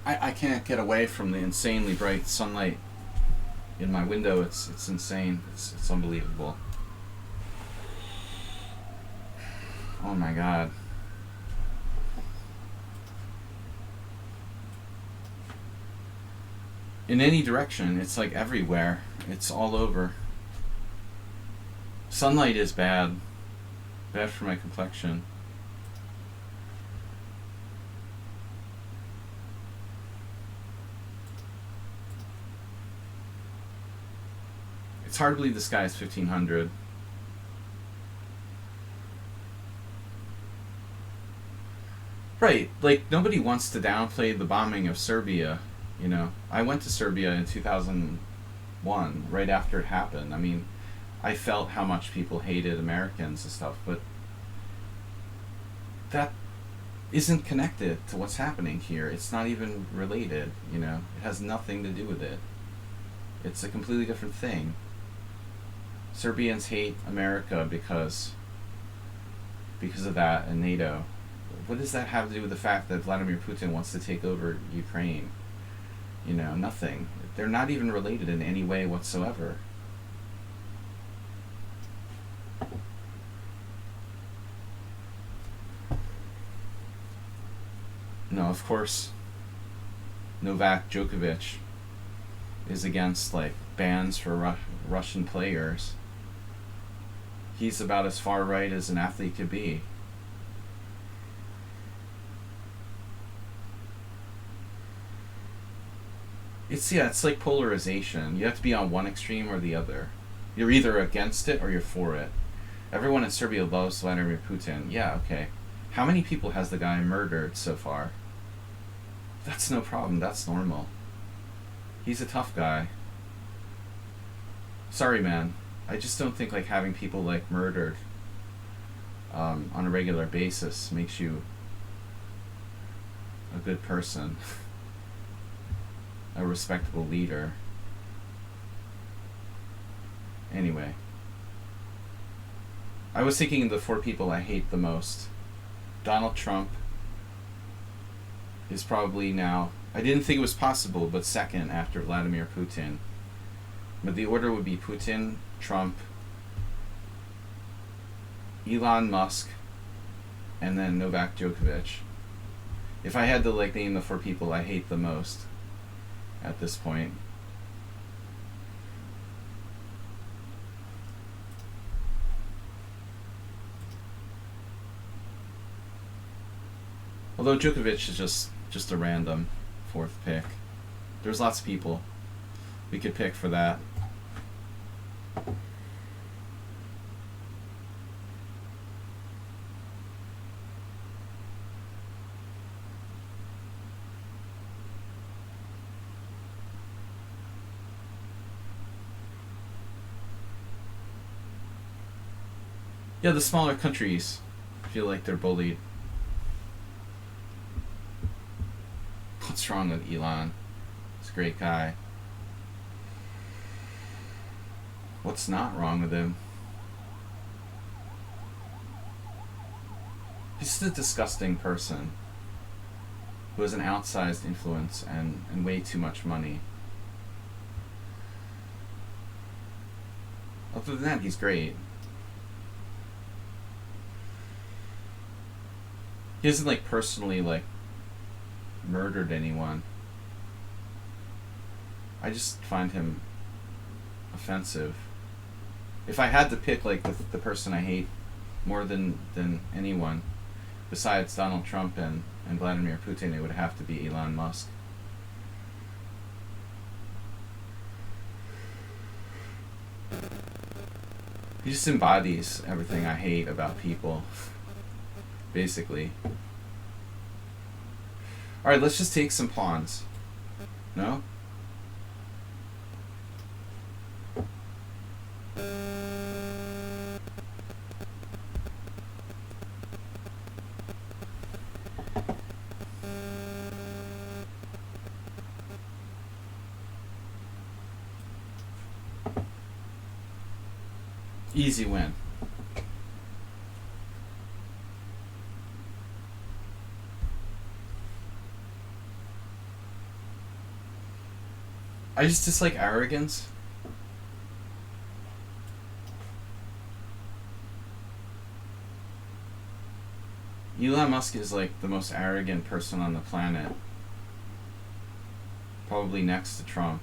I can't get away from the insanely bright sunlight in my window. It's insane. It's unbelievable. Oh my god. In any direction, it's like everywhere. It's all over. Sunlight is bad. Bad for my complexion. It's hard to believe this guy is 1500. Right, like nobody wants to downplay the bombing of Serbia, you know. I went to Serbia in 2001, right after it happened. I mean, I felt how much people hated Americans and stuff, but that isn't connected to what's happening here. It's not even related, you know. It has nothing to do with it. It's a completely different thing. Serbians hate America because of that and NATO. What does that have to do with the fact that Vladimir Putin wants to take over Ukraine? You know, nothing. They're not even related in any way whatsoever. No, of course, Novak Djokovic is against like bans for Russian players. He's about as far right as an athlete could be. It's like polarization. You have to be on one extreme or the other. You're either against it or you're for it. Everyone in Serbia loves Vladimir Putin. Yeah, okay. How many people has the guy murdered so far? That's no problem. That's normal. He's a tough guy. Sorry, man. I just don't think like having people like murdered on a regular basis makes you a good person, a respectable leader. Anyway, I was thinking of the 4 people I hate the most. Donald Trump is probably now, I didn't think it was possible, but second after Vladimir Putin. But the order would be Putin, Trump, Elon Musk, and then Novak Djokovic. If I had to like name the 4 people I hate the most at this point. Although Djokovic is just a random 4th pick. There's lots of people we could pick for that. Yeah, the smaller countries feel like they're bullied. What's wrong with Elon? He's a great guy. What's not wrong with him? He's just a disgusting person who has an outsized influence and way too much money. Other than that, he's great. He hasn't like personally like murdered anyone. I just find him offensive. If I had to pick like the person I hate more than anyone besides Donald Trump and Vladimir Putin, it would have to be Elon Musk. He just embodies everything I hate about people, basically. Alright, let's just take some pawns. No? Easy win. I just dislike arrogance. Elon Musk is like the most arrogant person on the planet. Probably next to Trump.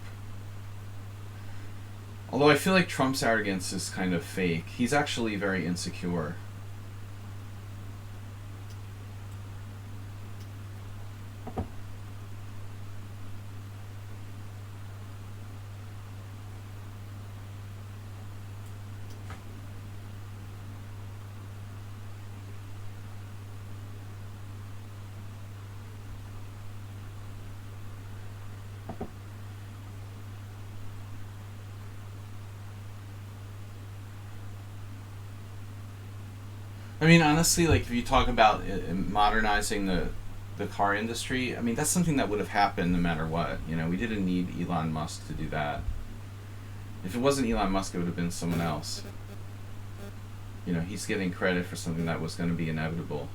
Although I feel like Trump's arrogance is kind of fake. He's actually very insecure. I mean, honestly, like if you talk about modernizing the car industry, I mean that's something that would have happened no matter what. You know, we didn't need Elon Musk to do that. If it wasn't Elon Musk, it would have been someone else. You know, he's getting credit for something that was going to be inevitable.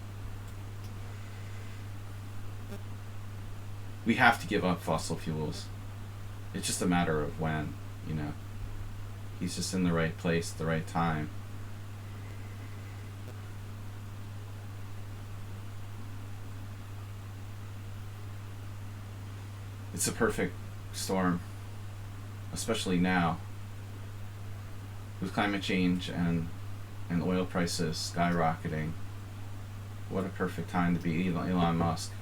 We have to give up fossil fuels. It's just a matter of when, you know. He's just in the right place at the right time. It's a perfect storm, especially now, with climate change and oil prices skyrocketing. What a perfect time to be Elon Musk.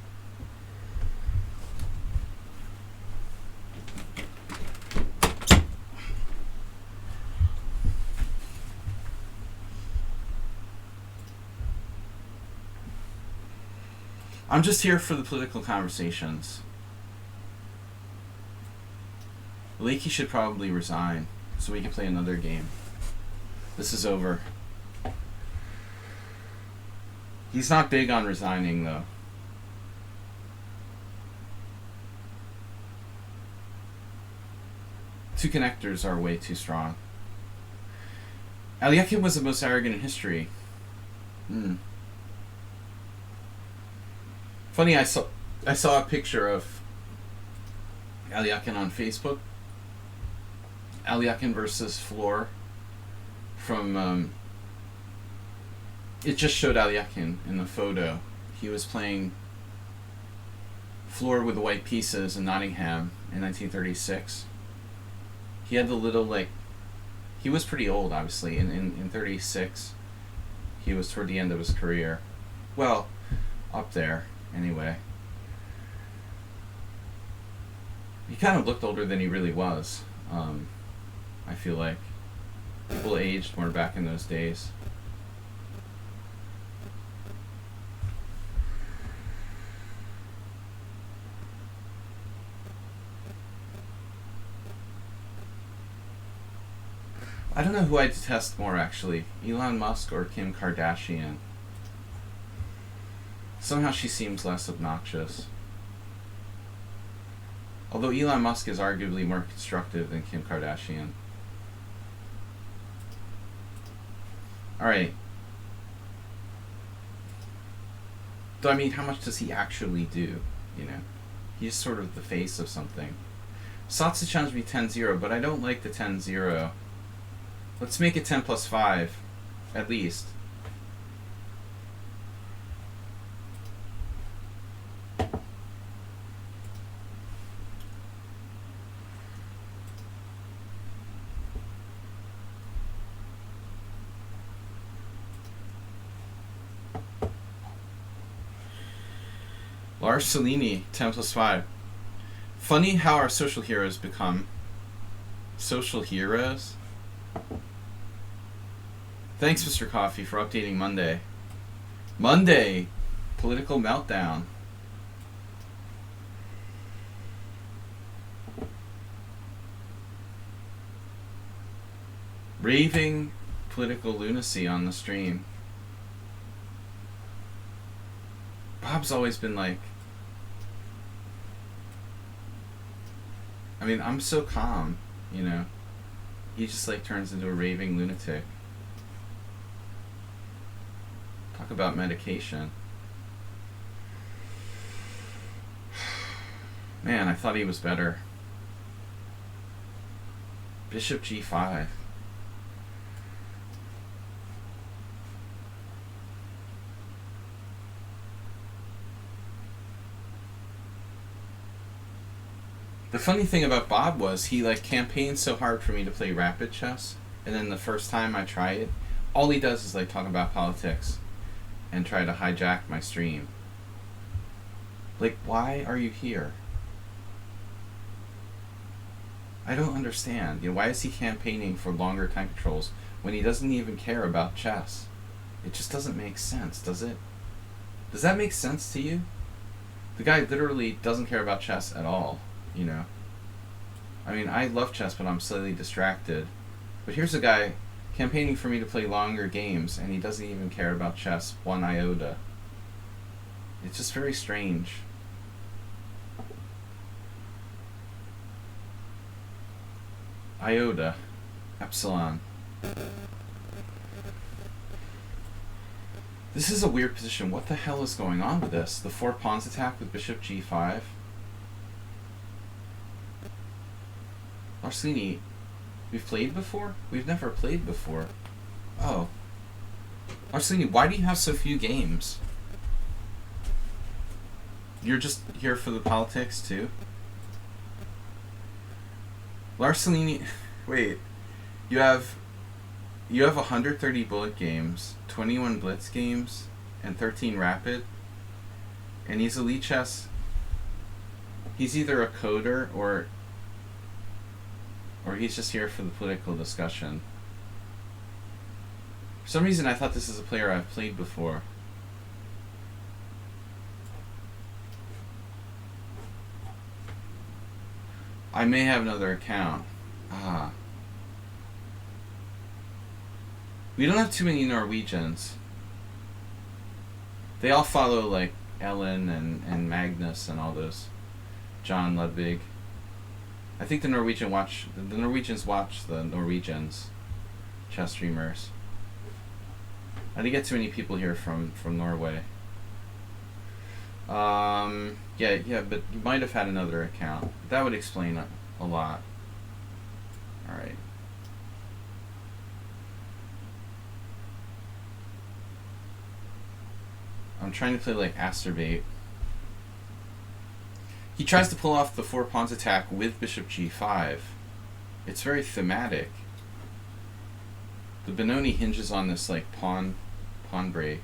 I'm just here for the political conversations. Lakey should probably resign so we can play another game. This is over. He's not big on resigning, though. Two connectors are way too strong. Alyakin was the most arrogant in history. Funny, I saw a picture of Alyakin on Facebook. Alyakin versus Floor from it just showed Alyakin in the photo. He was playing Floor with the white pieces in Nottingham in 1936. He had the little, like, he was pretty old, obviously. In 36, he was toward the end of his career. Well, up there, anyway. He kind of looked older than he really was. I feel like people aged more back in those days. I don't know who I detest more, actually, Elon Musk or Kim Kardashian. Somehow she seems less obnoxious. Although Elon Musk is arguably more constructive than Kim Kardashian. Alright. Though, I mean, how much does he actually do? You know? He's sort of the face of something. Satsu challenged me 10-0, but I don't like the 10-0. Let's make it 10 plus 5, at least. Lars Salini, 10 plus 5. Funny how our social heroes become social heroes. Thanks, Mr. Coffee, for updating Monday. Monday! Political meltdown. Raving political lunacy on the stream. Bob's always been like... I mean, I'm so calm, you know. He just like turns into a raving lunatic. Talk about medication. Man, I thought he was better. Bishop g5. The funny thing about Bob was he like campaigned so hard for me to play rapid chess, and then the first time I try it, all he does is like talk about politics and try to hijack my stream. Like, why are you here? I don't understand. You know, why is he campaigning for longer time controls when he doesn't even care about chess? It just doesn't make sense, does it? Does that make sense to you? The guy literally doesn't care about chess at all, you know? I mean, I love chess, but I'm slightly distracted. But here's a guy campaigning for me to play longer games, and he doesn't even care about chess one iota. It's just very strange. Iota. Epsilon. This is a weird position. What the hell is going on with this? The 4 pawns attack with bishop g5. Arsini, we've played before? We've never played before. Oh. Arsini, why do you have so few games? You're just here for the politics too? Larcellini, wait, you have 130 bullet games, 21 blitz games, and 13 rapid, and he's a lichess. He's either a coder or he's just here for the political discussion. For some reason, I thought this is a player I've played before. I may have another account. Ah. We don't have too many Norwegians. They all follow like Ellen and Magnus and all those. John Ludwig. I think the Norwegians watch the Norwegians chess streamers. I didn't get too many people here from Norway. Yeah, but you might have had another account. That would explain a lot. Alright. I'm trying to play like Asterbate. He tries to pull off the 4 pawns attack with bishop g5. It's very thematic. The Benoni hinges on this like pawn break.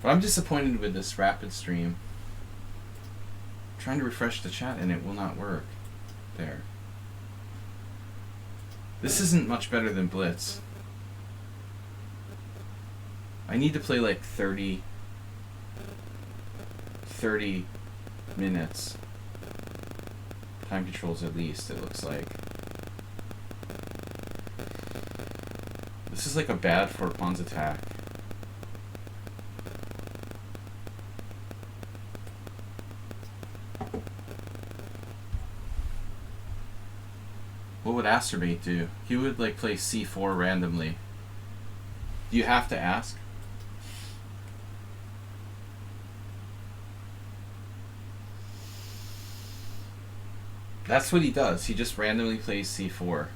But I'm disappointed with this rapid stream. I'm trying to refresh the chat and it will not work. There. This isn't much better than Blitz. I need to play like 30 minutes. Time controls at least, it looks like. This is like a bad 4 pawns attack. What would Asterbate do? He would like play c4 randomly. Do you have to ask? That's what he does. He just randomly plays c4.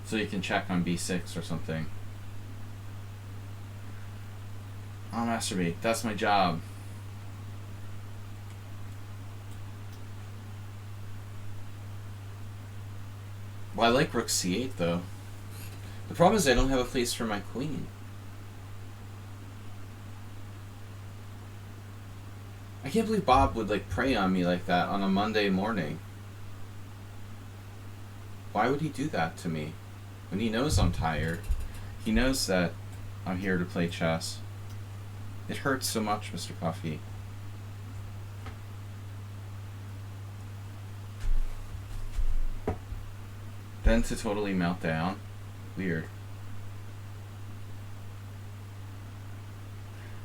So you can check on b6 or something. I'll masturbate. That's my job. Well, I like rook c8 though. The problem is I don't have a place for my queen. I can't believe Bob would like prey on me like that on a Monday morning. Why would he do that to me? When he knows I'm tired. He knows that I'm here to play chess. It hurts so much, Mr. Coffee. Then to totally melt down. Weird.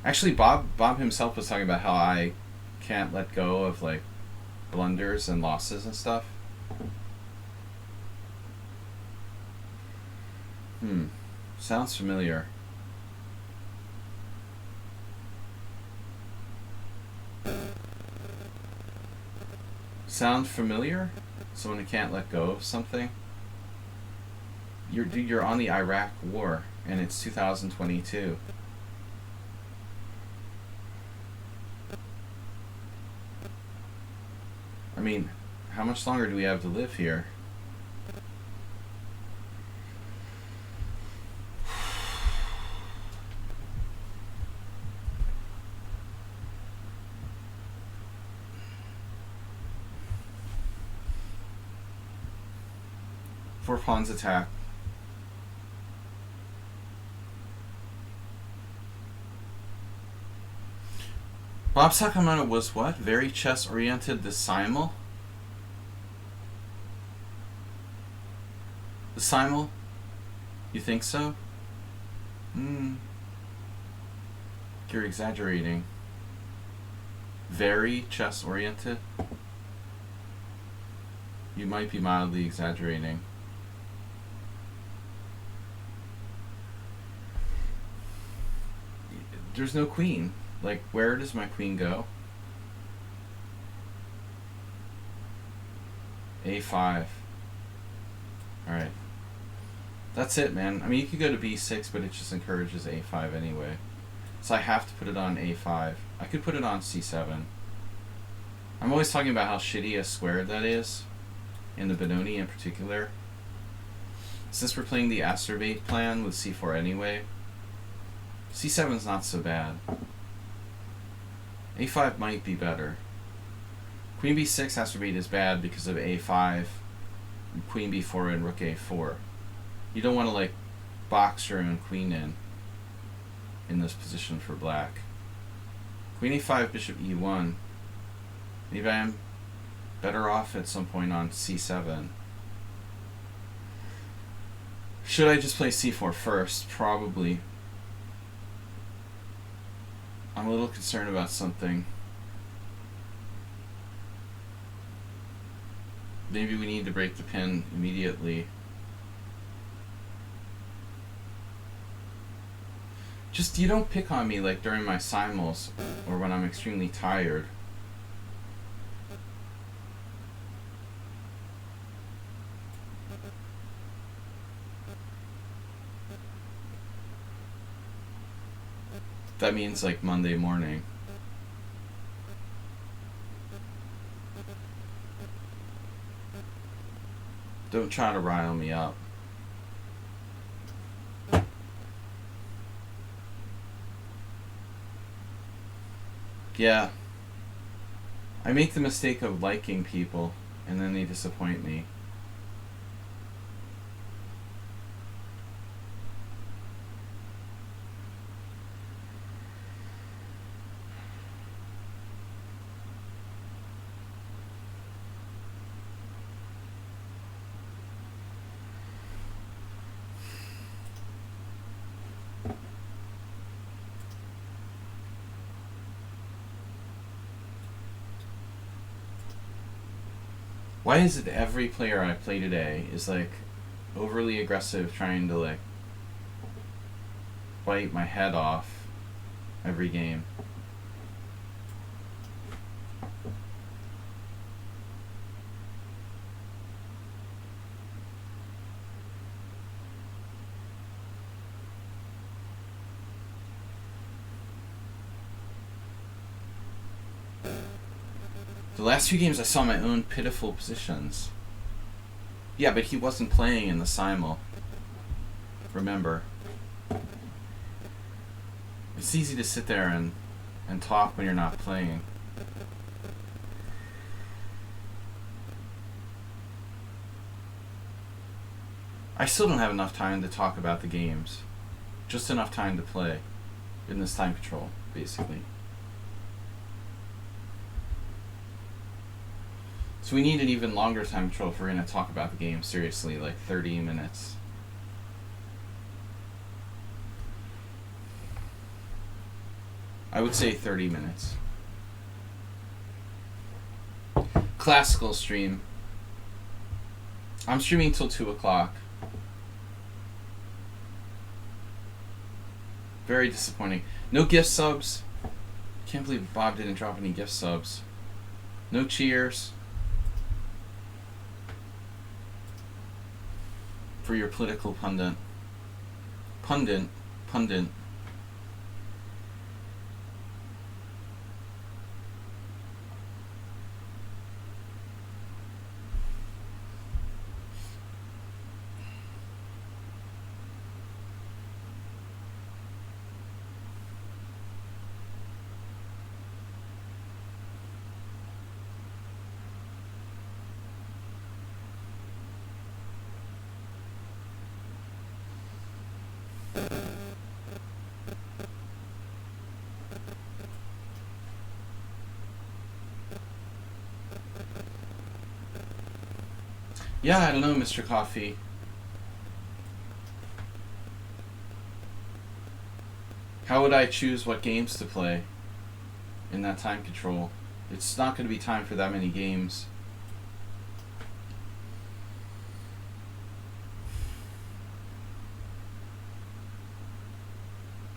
Actually, Bob himself was talking about how I can't let go of like blunders and losses and stuff. Sounds familiar. Sound familiar? Someone who can't let go of something? You're on the Iraq War, and it's 2022. I mean, how much longer do we have to live here? Four pawns attack. Bob Sakamoto was what? Very chess-oriented decimal? Decimal? You think so? You're exaggerating. Very chess-oriented? You might be mildly exaggerating. There's no queen. Like, where does my queen go? A5. Alright. That's it, man. I mean, you could go to B6, but it just encourages A5 anyway. So I have to put it on A5. I could put it on C7. I'm always talking about how shitty a squared that is, in the Benoni in particular. Since we're playing the acerbate plan with C4 anyway, C7's not so bad. A5 might be better. Queen B6 acerbate is bad because of A5, Queen B4, and Rook A4. You don't want to, like, box your own queen in this position for black. Queen A5, Bishop E1. Maybe I am better off at some point on C7. Should I just play C4 first? Probably. I'm a little concerned about something. Maybe we need to break the pin immediately. Just, you don't pick on me like during my simul's or when I'm extremely tired. That means like Monday morning. Don't try to rile me up. Yeah. I make the mistake of liking people and then they disappoint me. Why is it every player I play today is like overly aggressive, trying to like bite my head off every game? The last few games I saw my own pitiful positions. Yeah, but he wasn't playing in the simul. Remember. It's easy to sit there and talk when you're not playing. I still don't have enough time to talk about the games. Just enough time to play. In this time control, basically. So we need an even longer time control if we're going to talk about the game seriously, like 30 minutes. I would say 30 minutes. Classical stream. I'm streaming till 2 o'clock. Very disappointing. No gift subs. Can't believe Bob didn't drop any gift subs. No cheers. for your political pundit. Pundit. Yeah, I don't know, Mr. Coffee. How would I choose what games to play in that time control? It's not going to be time for that many games.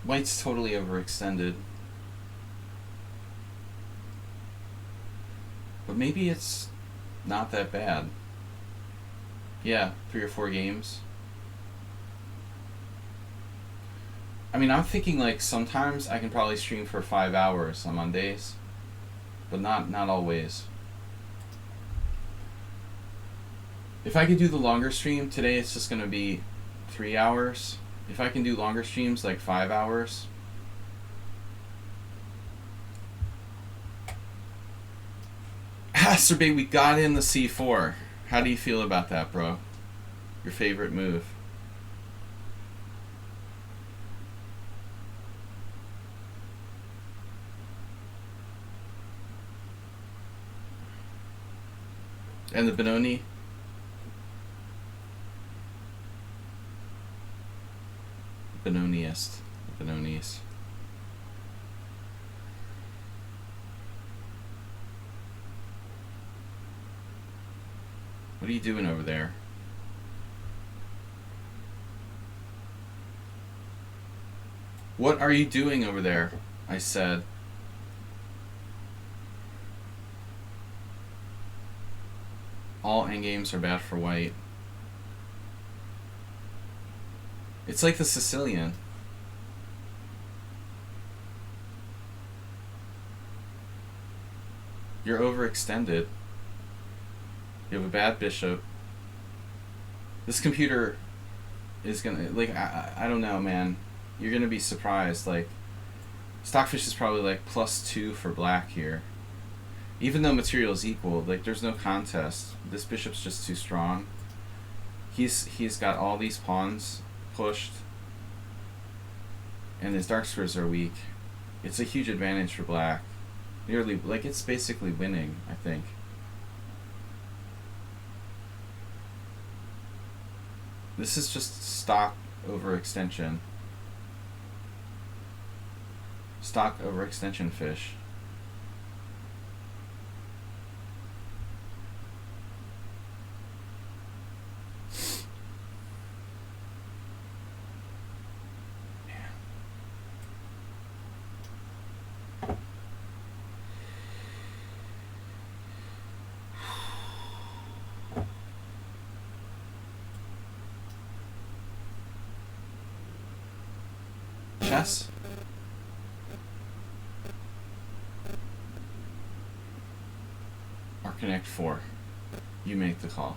White's totally overextended. But maybe it's not that bad. Yeah, 3 or 4 games. I mean, I'm thinking like sometimes I can probably stream for 5 hours on Mondays, but not always. If I could do the longer stream, today it's just going to be 3 hours. If I can do longer streams, like 5 hours. Asterbay, we got in the C4. How do you feel about that, bro? Your favorite move? And the Benoni? Benoniest. Benonies. What are you doing over there? What are you doing over there? I said. All endgames are bad for white. It's like the Sicilian. You're overextended. You have a bad bishop. This computer is gonna, like, I don't know, man. You're gonna be surprised. Like, Stockfish is probably like +2 for black here. Even though material is equal, like, there's no contest. This bishop's just too strong. He's got all these pawns pushed, and his dark squares are weak. It's a huge advantage for black. Nearly, like, it's basically winning, I think. This is just stock overextension. Stock overextension fish. Chess? Or connect 4. You make the call.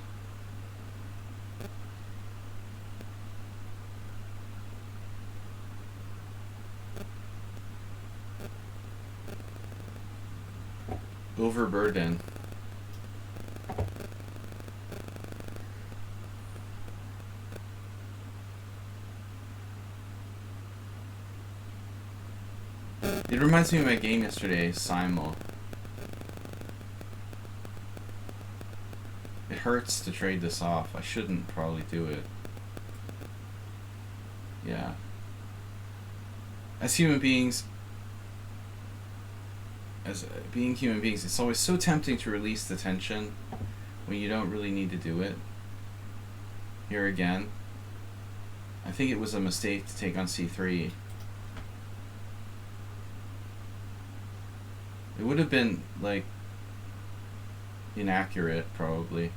Overburden. It reminds me of my game yesterday, Simul. It hurts to trade this off. I shouldn't probably do it. Yeah. As human beings, being human beings, it's always so tempting to release the tension when you don't really need to do it. Here again, I think it was a mistake to take on c3. It would have been, like, inaccurate, probably.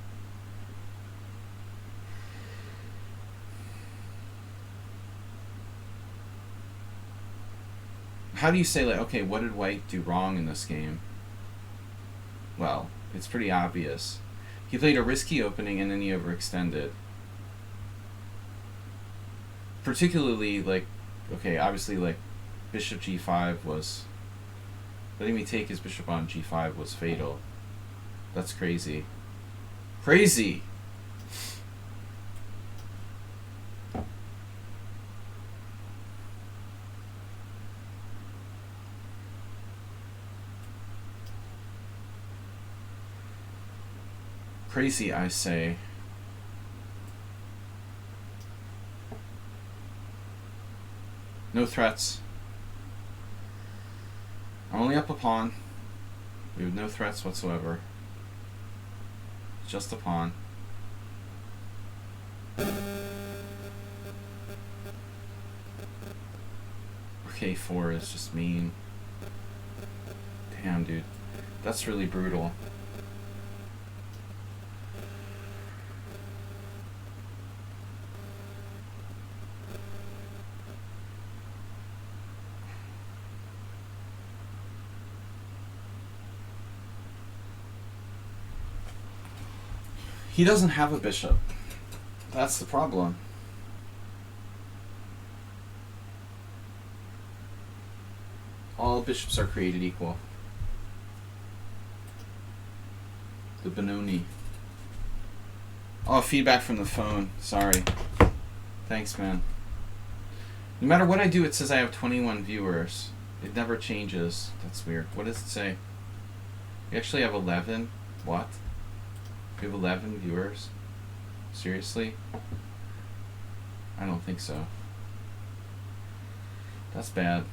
how do you say, like, okay, what did white do wrong in this game? Well, it's pretty obvious. He played a risky opening and then he overextended. Particularly, like, okay, obviously, like, bishop g5 was... letting me take his bishop on g5 was fatal. That's crazy. Crazy! Crazy, I say. No threats. I'm only up a pawn. We have no threats whatsoever. Just a pawn. Okay, 4 is just mean. Damn, dude. That's really brutal. He doesn't have a bishop. That's the problem. All bishops are created equal. The Benoni. Oh, feedback from the phone. Sorry. Thanks, man. No matter what I do, it says I have 21 viewers. It never changes. That's weird. What does it say? We actually have 11? What? We have 11 viewers? Seriously? I don't think so. That's bad.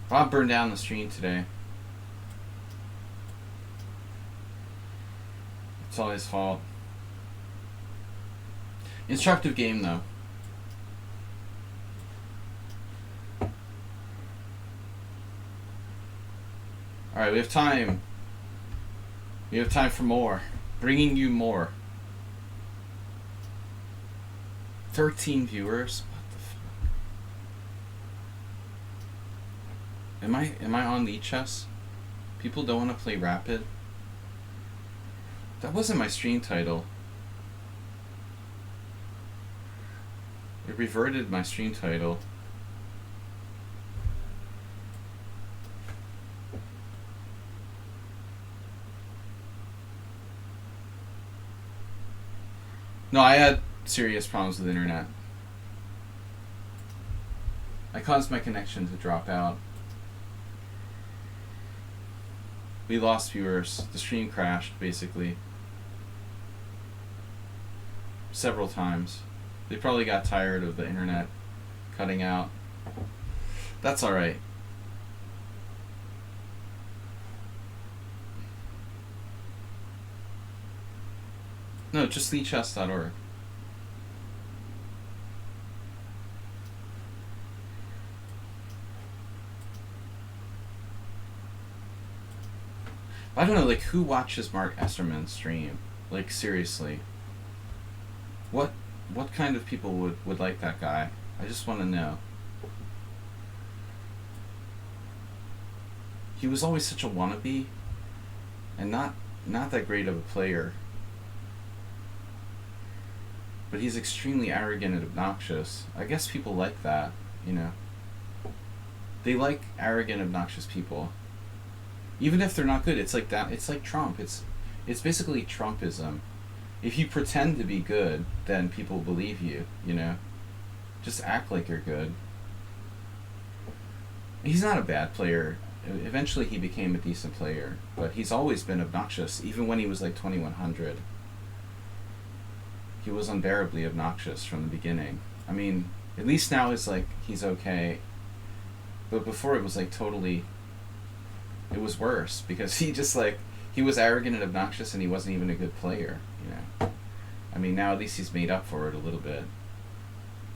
Bob burned down the stream today. It's all his fault. Instructive game, though. Alright, we have time. We have time for more. Bringing you more. 13 viewers? What the fuck? Am I on lichess? People don't want to play rapid? That wasn't my stream title. It reverted my stream title. No, I had serious problems with the internet. I caused my connection to drop out. We lost viewers. The stream crashed, basically. Several times. They probably got tired of the internet cutting out. That's alright. No, just lichess.org. I don't know, like, who watches Mark Esserman's stream? Like, seriously. What kind of people would like that guy? I just want to know. He was always such a wannabe, and not that great of a player. But he's extremely arrogant and obnoxious. I guess people like that, you know. They like arrogant, obnoxious people. Even if they're not good, it's like that. It's like Trump. It's basically Trumpism. If you pretend to be good, then people believe you, you know. Just act like you're good. He's not a bad player. Eventually he became a decent player, but he's always been obnoxious, even when he was like 2100. He was unbearably obnoxious from the beginning. I mean, at least now it's like he's okay. But before it was like totally... It was worse, because he just like... He was arrogant and obnoxious and he wasn't even a good player, you know. I mean, now at least he's made up for it a little bit.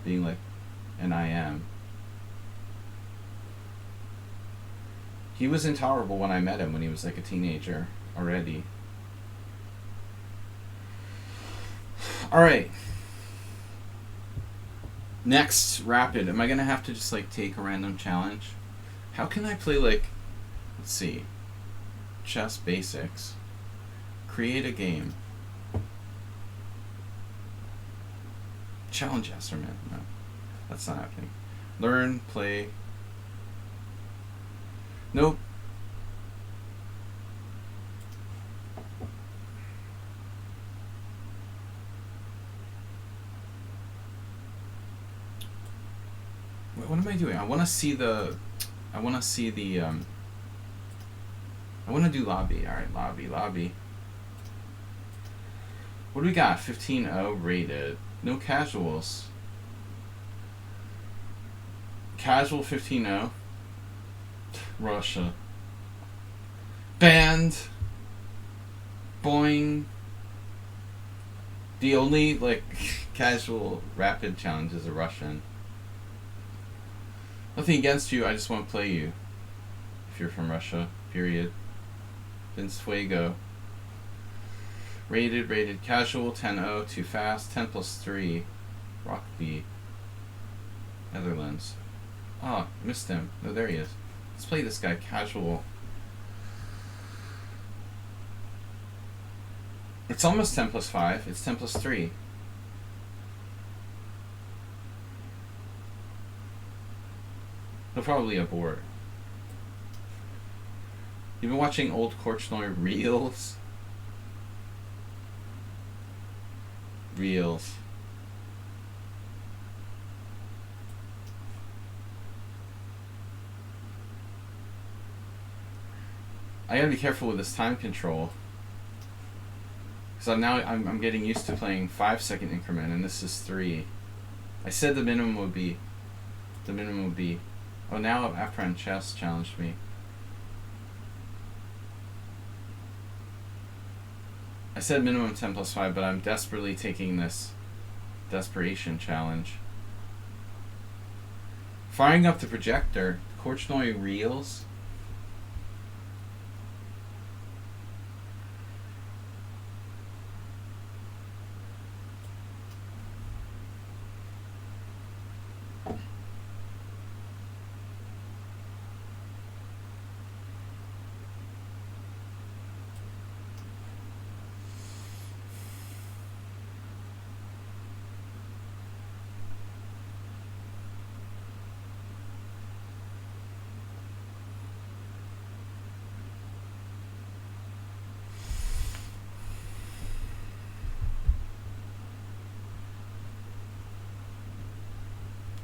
Being like an IM. He was intolerable when I met him when he was like a teenager already. Alright. Next, rapid. Am I gonna have to just like take a random challenge? How can I play like, let's see, chess basics. Create a game. Challenge Esserman. No, that's not happening. Learn, play. Nope. What am I doing? I want to see the. I want to do lobby. All right, lobby. What do we got? 15-0 rated. No casuals. Casual 15-0. Russia. Banned. Boing. The only like casual rapid challenge is a Russian. Nothing against you, I just want to play you. If you're from Russia, period. Vince Fuego. Rated, casual, 10-0, too fast, 10+3. Rockby. Netherlands. Oh, missed him. No, there he is. Let's play this guy, casual. It's almost 10+5. It's 10+3. He'll probably abort. You've been watching old Korchnoi reels? Reels. I gotta be careful with this time control. Because I'm getting used to playing 5-second increment, and this is 3. I said the minimum would be. Oh, now Afran Chess challenged me. I said minimum 10+5, but I'm desperately taking this desperation challenge. Firing up the projector. Korchnoi reels.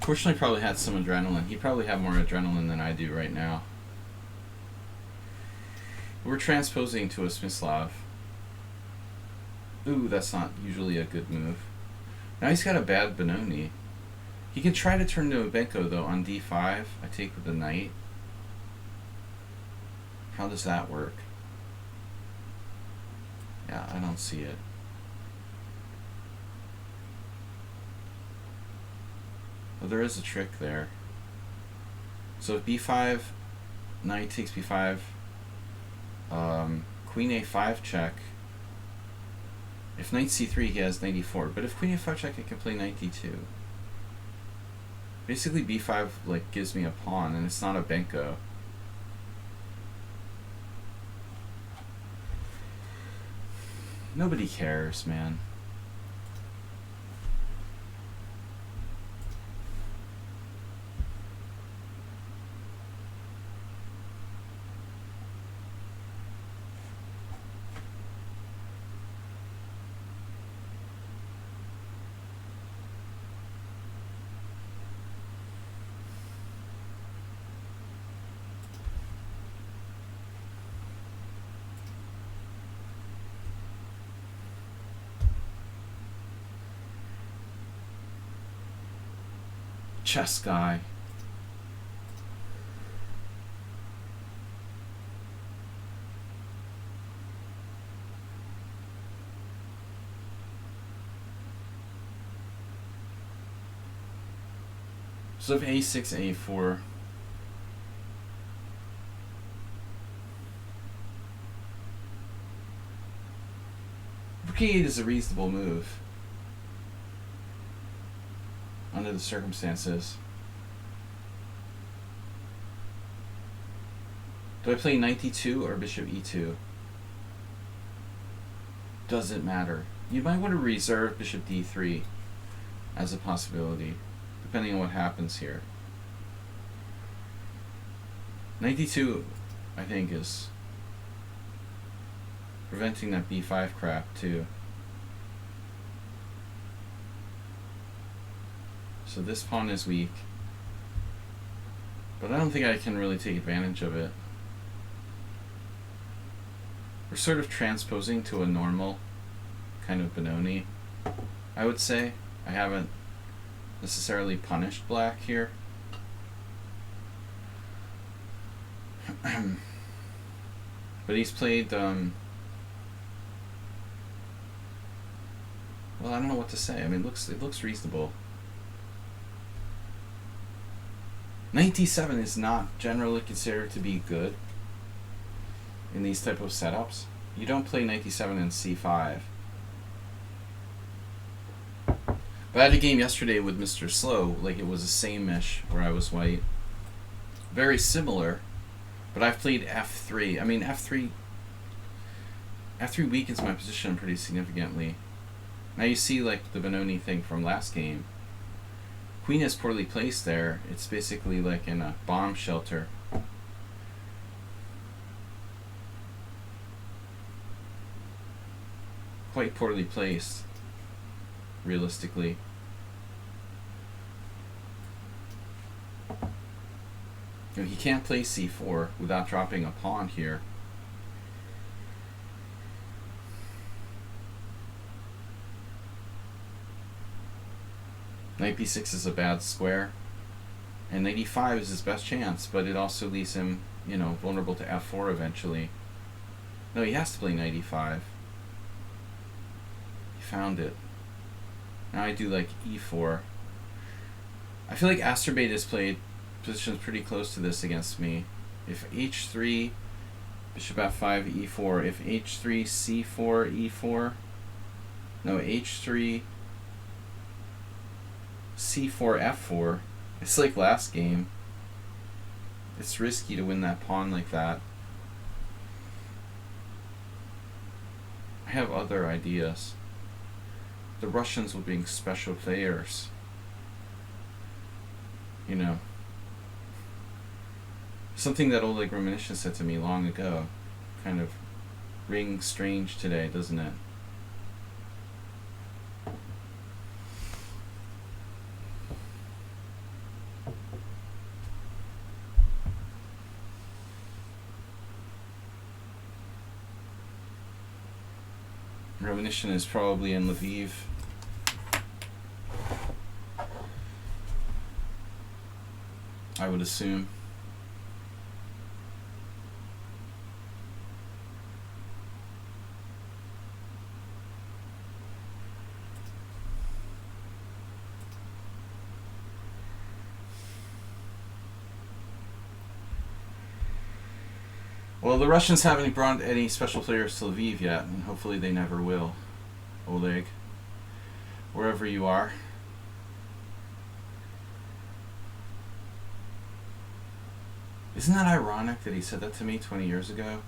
Korchnoi probably had some adrenaline. He probably had more adrenaline than I do right now. We're transposing to a Smyslov. Ooh, that's not usually a good move. Now he's got a bad Benoni. He can try to turn to a Benko though on d5. I take with the knight. How does that work? Yeah, I don't see it. Well, there is a trick there. So if b5, knight takes b5, queen a5 check. If knight c3, he has knight e4. But if queen a5 check, I can play knight d2. Basically, b5 like gives me a pawn, and it's not a Benko. Nobody cares, man. Chess guy. So if a6, a4. Rook e8 is a reasonable move. under the circumstances. Do I play knight d2 or bishop e2? Doesn't matter. You might want to reserve bishop d3 as a possibility, depending on what happens here. Knight d2, I think, is preventing that b5 crap too. So this pawn is weak, but I don't think I can really take advantage of it. We're sort of transposing to a normal kind of Benoni, I would say. I haven't necessarily punished black here. But he's played, well, I don't know what to say. I mean, it looks reasonable. Knight d7 is not generally considered to be good in these type of setups. You don't play knight d7 and c5. But I had a game yesterday with Mr. Slow, like it was the same-ish, where I was white. Very similar, but I've played f3. I mean, f3 weakens my position pretty significantly. Now you see, like, the Benoni thing from last game. Queen is poorly placed there. It's basically like in a bomb shelter. Quite poorly placed, realistically. You know, he can't play c4 without dropping a pawn here. Knight b6 is a bad square, and knight e5 is his best chance, but it also leaves him, you know, vulnerable to f4 eventually. No, he has to play knight e5. He found it. Now I do like e4. I feel like Asterbait has played positions pretty close to this against me. If h3, bishop f5, e4. If h3, c4, e4. No, h3, c4, f4. It's like last game. It's risky to win that pawn like that. I have other ideas. The Russians were being special players. You know. Something that Oleg Romanishin said to me long ago kind of rings strange today, doesn't it? Romanishin is probably in Lviv. I would assume. Well, the Russians haven't brought any special players to Lviv yet, and hopefully they never will. Oleg, wherever you are. Isn't that ironic that he said that to me 20 years ago?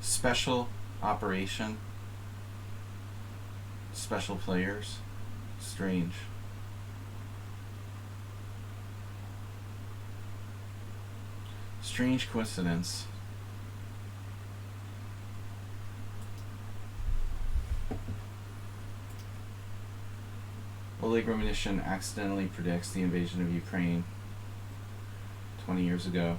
Special operation. Special players. Strange. Strange coincidence. Oleg Romanishin accidentally predicts the invasion of Ukraine 20 years ago.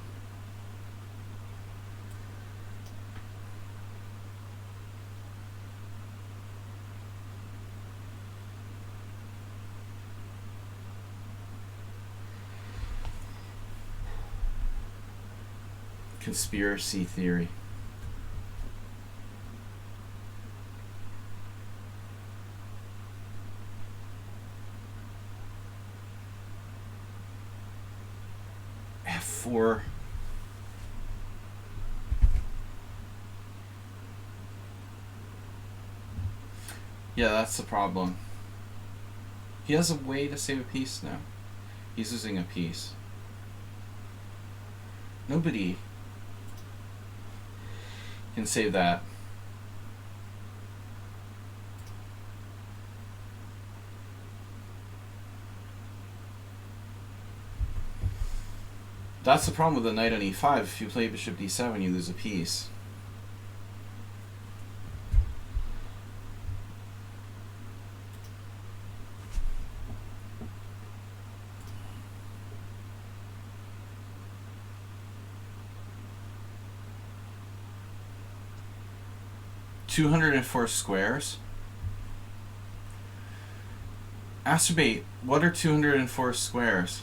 Conspiracy theory. F4. Yeah, that's the problem. He has a way to save a piece now. He's losing a piece. Nobody can save that. That's the problem with the knight on e5. If you play bishop d7, you lose a piece. $204 squares. Astrobate, what are 204 squares?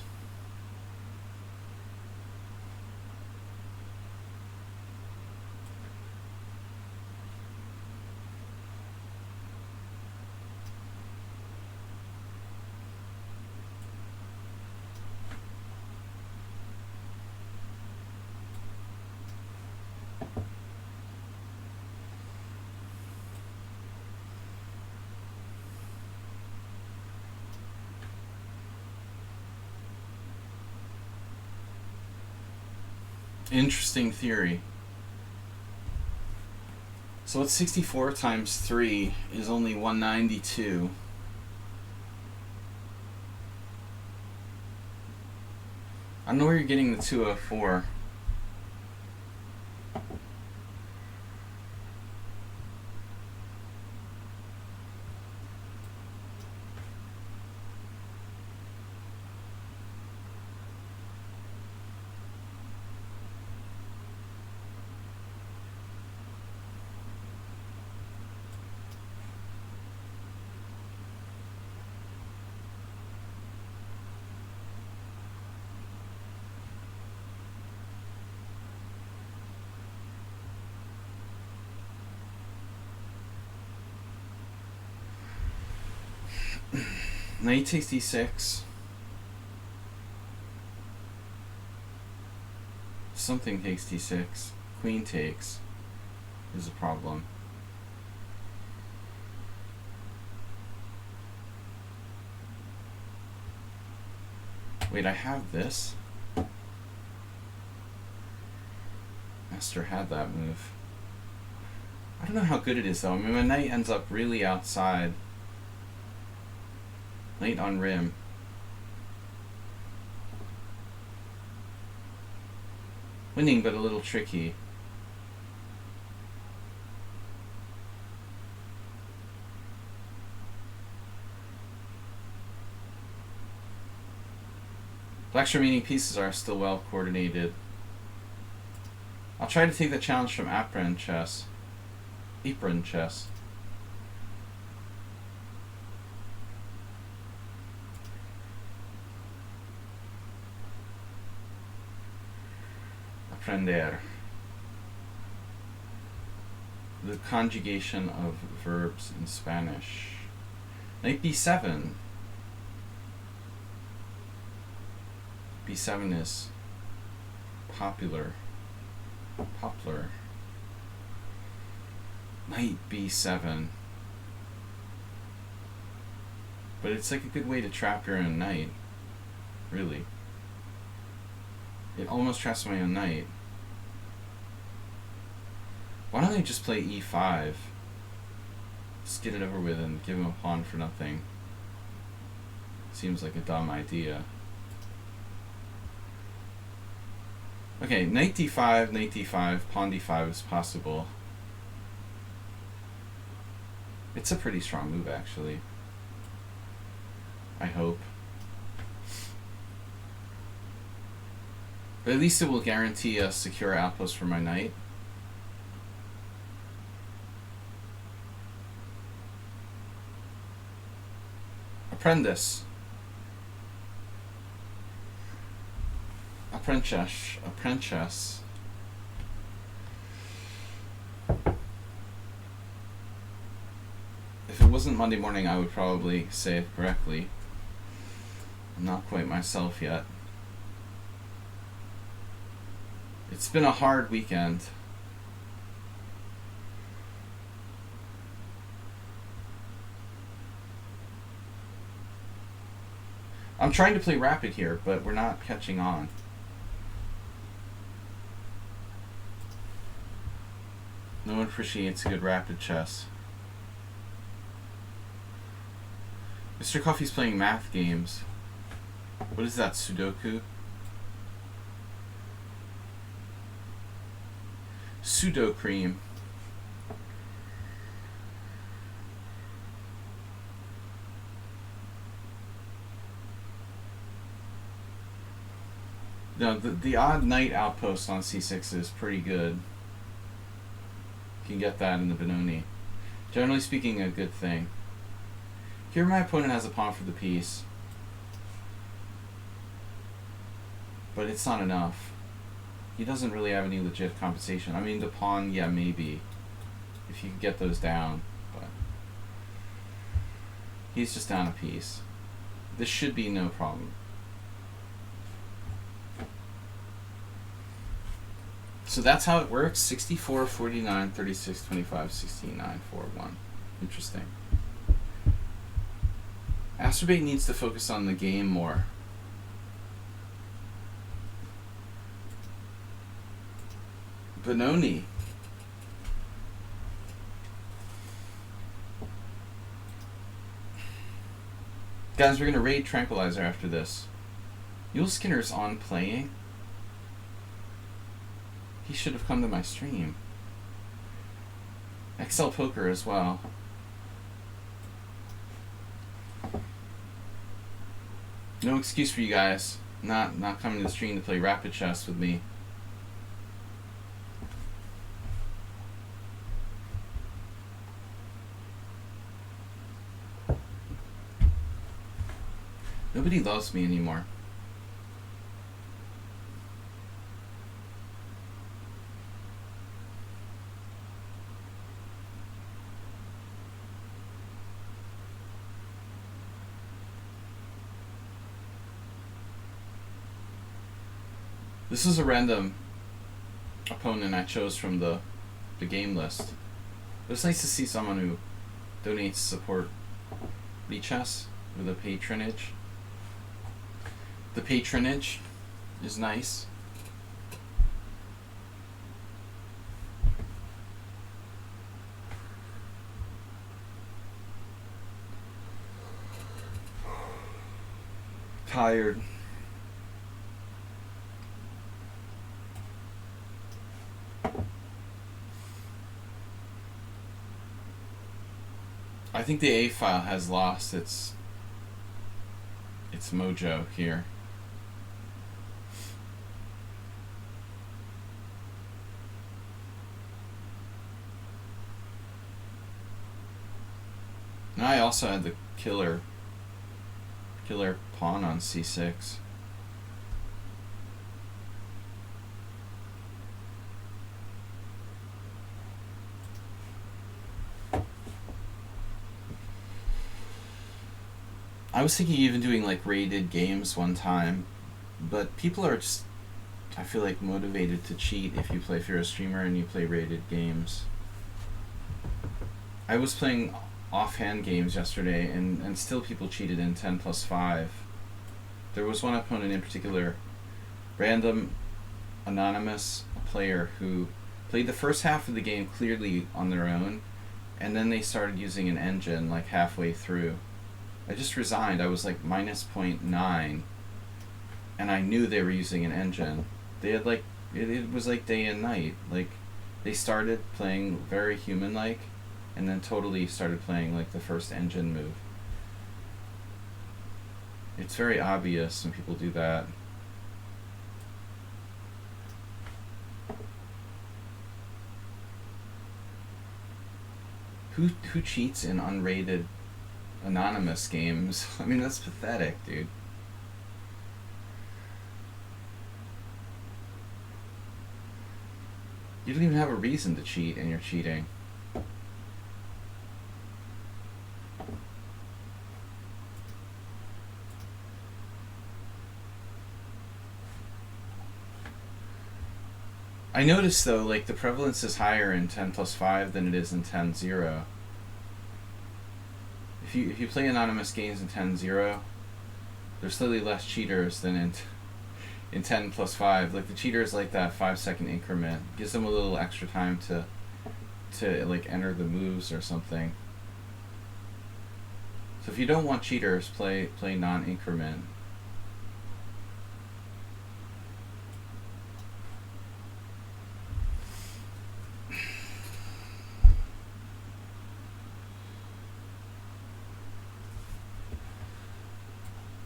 Interesting theory. So what's 64 times 3 is only 192. I don't know where you're getting the 204. Knight takes d6. Something takes d6. Queen takes is a problem. Wait, I have this. Master had that move. I don't know how good it is though. I mean, my knight ends up really outside. Knight on rim. Winning, but a little tricky. Black's remaining pieces are still well coordinated. I'll try to take the challenge from Apron Chess. Apron Chess. Aprender. The conjugation of verbs in Spanish. Knight b7. b7 is popular. Poplar. Knight b7. But it's like a good way to trap your own knight. Really. It almost traps my own knight. Why don't I just play e5? Just get it over with and give him a pawn for nothing. Seems like a dumb idea. Okay, knight d5, pawn d5 is possible. It's a pretty strong move, actually. I hope. But at least it will guarantee a secure outpost for my knight. Apprentice. Apprentice. If it wasn't Monday morning, I would probably say it correctly. I'm not quite myself yet. It's been a hard weekend. I'm trying to play rapid here, but we're not catching on. No one appreciates a good rapid chess. Mr. Coffee's playing math games. What is that, Sudoku? Pseudo cream. No, the odd knight outpost on c6 is pretty good. You can get that in the Benoni. Generally speaking, a good thing. Here my opponent has a pawn for the piece. But it's not enough. He doesn't really have any legit compensation. I mean, the pawn, yeah, maybe. If you could get those down. But he's just down a piece. This should be no problem. So that's how it works. 64, 49, 36, 25, 16, 9, 4, 1. Interesting. Astrobate needs to focus on the game more. Benoni. Guys, we're going to raid Tranquilizer after this. Yule Skinner's on playing. He should have come to my stream. XL Poker as well. No excuse for you guys not coming to the stream to play rapid chess with me. Nobody loves me anymore. This is a random opponent I chose from the game list. But it's nice to see someone who donates to support lichess with a patronage. The patronage is nice. Tired. I think the A file has lost its mojo here. And I also had the killer pawn on c6. I was thinking even doing like rated games one time, but people are just, I feel like, motivated to cheat if you're a streamer and you play rated games. I was playing offhand games yesterday and still people cheated in 10+5. There was one opponent in particular, random anonymous player, who played the first half of the game clearly on their own, and then they started using an engine like halfway through. I just resigned. I was like minus 0.9, and I knew they were using an engine. They had like, it was like day and night. Like, they started playing very human-like, and then totally started playing like the first engine move. It's very obvious when people do that. Who cheats in unrated anonymous games? I mean, that's pathetic, dude. You don't even have a reason to cheat, and you're cheating. I noticed though, like, the prevalence is higher in 10+5 than it is in 10-0. If you play anonymous games in 10-0, There's slightly less cheaters than in 10 plus 5. Like the cheaters like that 5-second increment. Gives them a little extra time to like enter the moves or something. So if you don't want cheaters, play non-increment.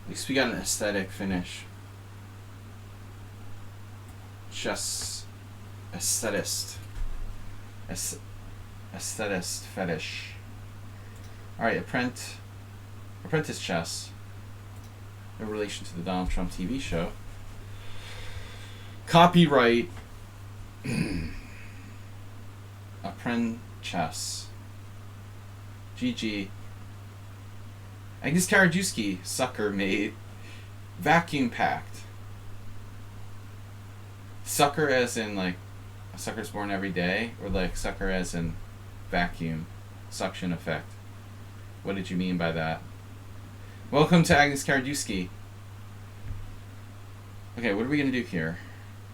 At least we got an aesthetic finish. Chess aesthetist. Aesthetist fetish. Alright, Apprentice Chess. In relation to the Donald Trump TV show. Copyright. Apprentice. GG. Agnes Karajewski, sucker made. Vacuum packed. Sucker as in like a sucker's born every day, or like sucker as in vacuum, suction effect. What did you mean by that? Welcome to Agnes Karajewski. Okay, what are we gonna do here?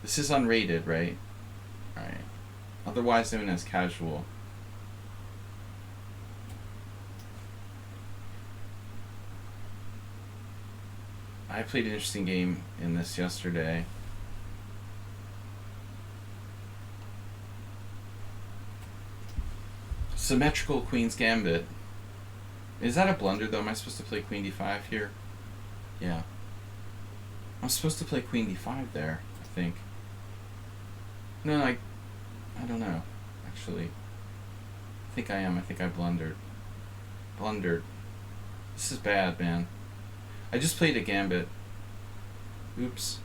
This is unrated, right? Alright. Otherwise known as casual. I played an interesting game in this yesterday. Symmetrical Queen's Gambit. Is that a blunder though? Am I supposed to play Queen d5 here? Yeah. I'm supposed to play Queen d5 there, I think. No, I don't know, actually. I think I am. I think I blundered. This is bad, man. I just played a gambit. Oops.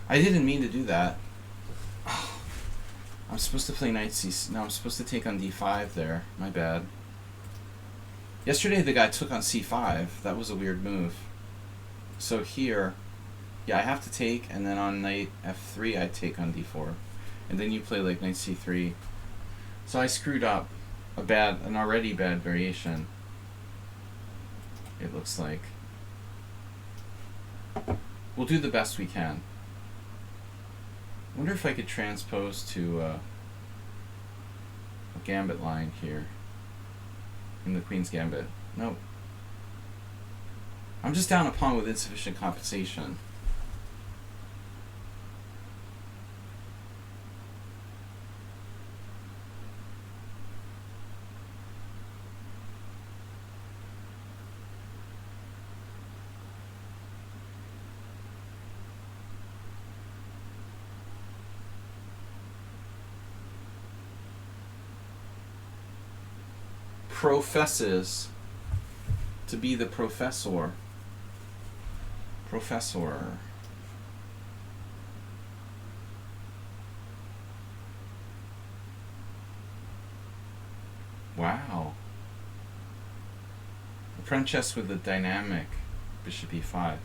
I didn't mean to do that. Oh, I'm supposed to play knight c. No, I'm supposed to take on d5 there. My bad. Yesterday the guy took on c5. That was a weird move. So here, yeah, I have to take, and then on knight f3 I take on d4. And then you play like knight c3. So I screwed up an already bad variation. It looks like. We'll do the best we can. I wonder if I could transpose to a gambit line here in the Queen's Gambit. Nope. I'm just down a pawn with insufficient compensation. Professes to be the professor. Wow. Apprentice with the dynamic bishop e5.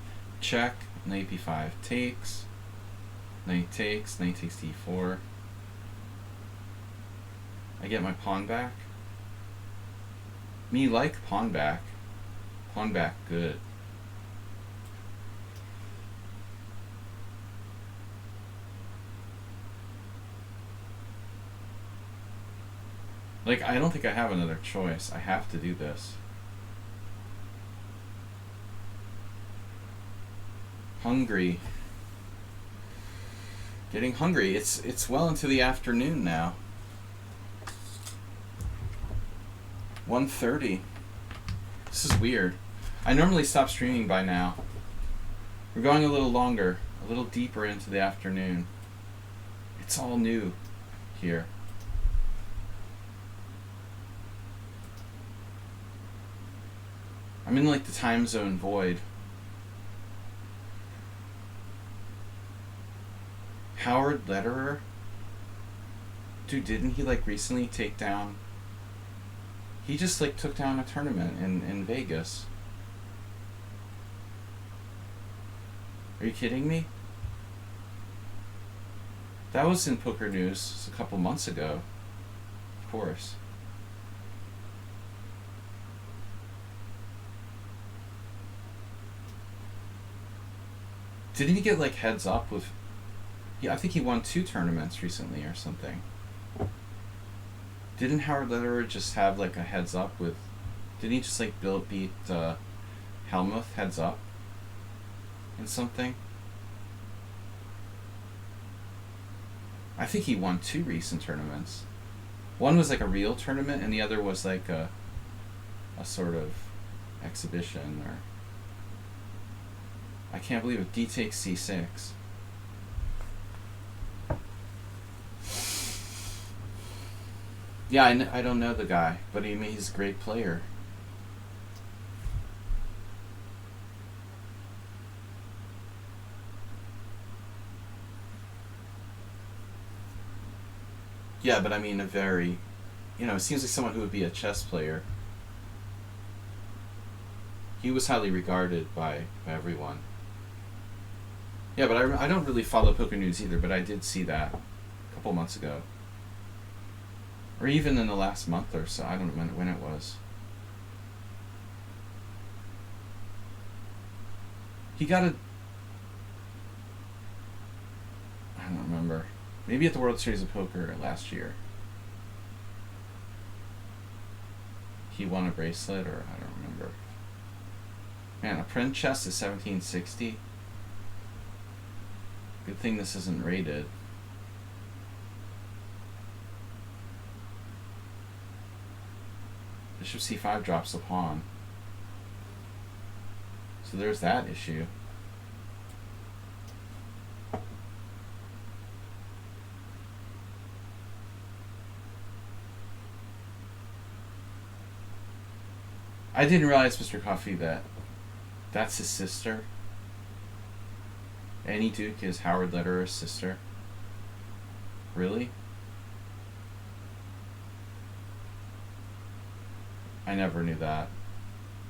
Check, knight b5 takes, knight takes d4. I get my pawn back. Me like pawn back. Pawn back good. Like, I don't think I have another choice. I have to do this. Hungry. Getting hungry. It's well into the afternoon now. 1:30. This is weird. I normally stop streaming by now. We're going a little longer, a little deeper into the afternoon. It's all new here. I'm in like the time zone void. Howard Lederer? Dude, didn't he like recently take down... He just like took down a tournament in Vegas. Are you kidding me? That was in Poker News a couple months ago. course. Didn't he get like heads up with? Yeah, I think he won 2 tournaments recently or something. Didn't Howard Lederer just have like a heads up with? Didn't he just like beat Helmuth heads up in something? I think he won 2 recent tournaments. One was like a real tournament, and the other was like a sort of exhibition. Or I can't believe it. D takes C6. Yeah, I don't know the guy, but he's a great player. Yeah, but I mean a very, it seems like someone who would be a chess player. He was highly regarded by everyone. Yeah, but I don't really follow poker news either, but I did see that a couple months ago. Or even in the last month or so. I don't know when it was. He got a... I don't remember. Maybe at the World Series of Poker last year. He won a bracelet, or I don't remember. Man, a print chest is 1760. Good thing this isn't rated. Bishop c5 drops the pawn. So there's that issue. I didn't realize, Mr. Coffee, that that's his sister. Annie Duke is Howard Lederer's sister. Really? I never knew that.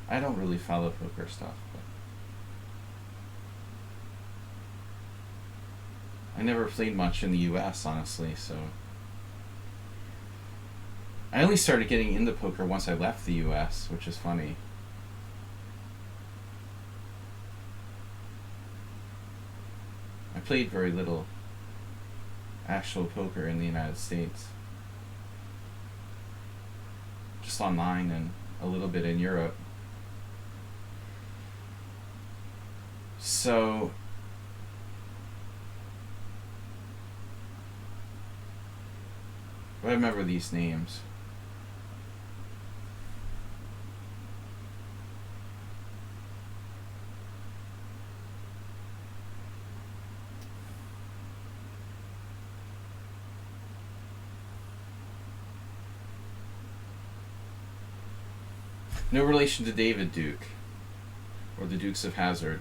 I don't really follow poker stuff, but I never played much in the US, honestly, so I only started getting into poker once I left the US, which is funny. I played very little actual poker in the United States. Just online and a little bit in Europe. So I remember these names. No relation to David Duke or the Dukes of Hazzard.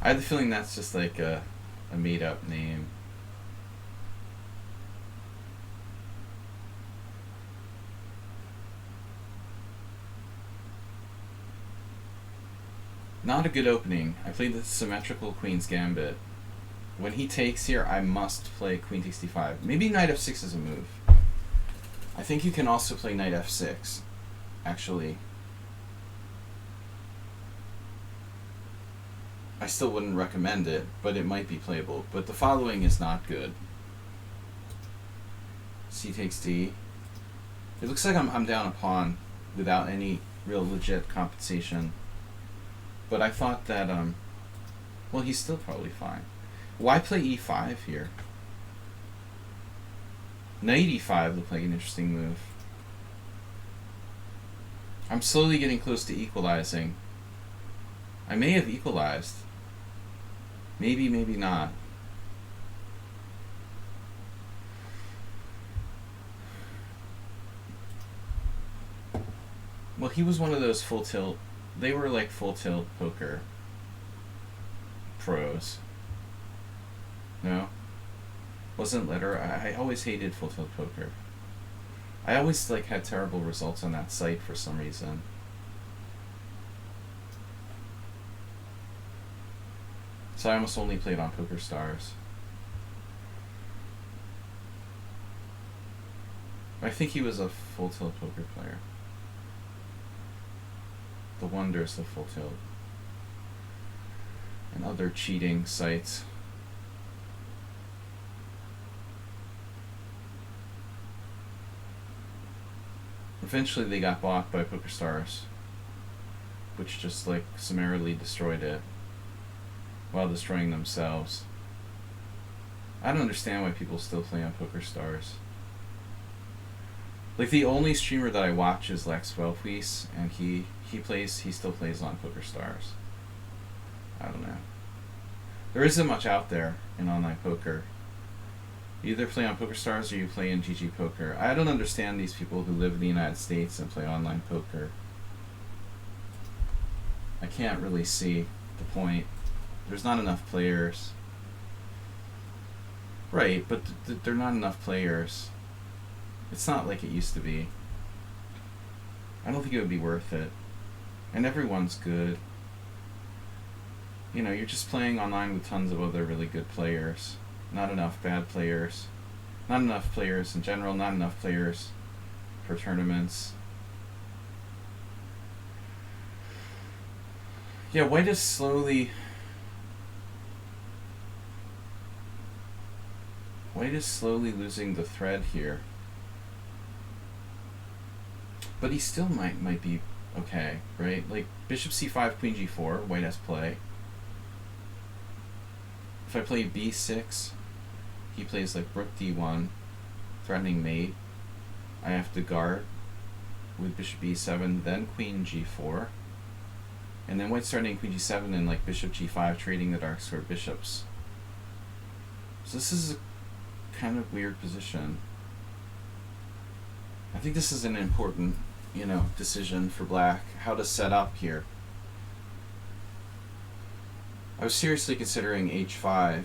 I have the feeling that's just like a made-up name. Not a good opening. I played the symmetrical Queen's Gambit. When he takes here, I must play Queen takes d5. Maybe Knight f6 is a move. I think you can also play Knight f6, actually. I still wouldn't recommend it, but it might be playable. But the following is not good. C takes d. It looks like I'm down a pawn without any real legit compensation. But I thought that, well, he's still probably fine. Why play e5 here? Knight e5 looked like an interesting move. I'm slowly getting close to equalizing. I may have equalized. Maybe, maybe not. Well, he was one of those full tilt. They were like full tilt poker. pros. No? Wasn't litter. I always hated full tilt poker. I always like had terrible results on that site for some reason. So I almost only played on Poker Stars. I think he was a full tilt poker player. The wonders of full tilt. And other cheating sites. Eventually they got bought by Poker Stars, which just like summarily destroyed it while destroying themselves. I don't understand why people still play on Poker Stars. Like the only streamer that I watch is Lex Welfweis, and he still plays on Poker Stars. I don't know. There isn't much out there in online poker. You either play on Poker Stars or you play in GG Poker. I don't understand these people who live in the United States and play online poker. I can't really see the point. There's not enough players. Right, but there are not enough players. It's not like it used to be. I don't think it would be worth it. And everyone's good. You know, you're just playing online with tons of other really good players. Not enough bad players. Not enough players in general, not enough players for tournaments. Yeah, White is slowly losing the thread here. But he still might be okay, right? Like Bishop c5, Queen g4, White has play. If I play b6, he plays like Rook d1, threatening mate. I have to guard with Bishop e7, then Queen g4. And then White's threatening Queen g7 and like Bishop g5, trading the dark square bishops. So this is a kind of weird position. I think this is an important, decision for Black, how to set up here. I was seriously considering h5.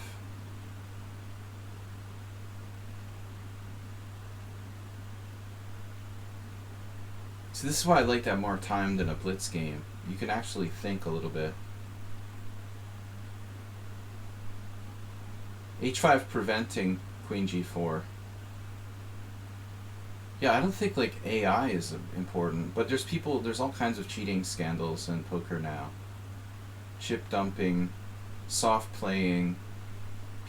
So this is why I like to have more time than a blitz game. You can actually think a little bit. h5 preventing Queen g4. Yeah, I don't think like AI is important, but there's all kinds of cheating scandals in poker now. Chip dumping, soft playing.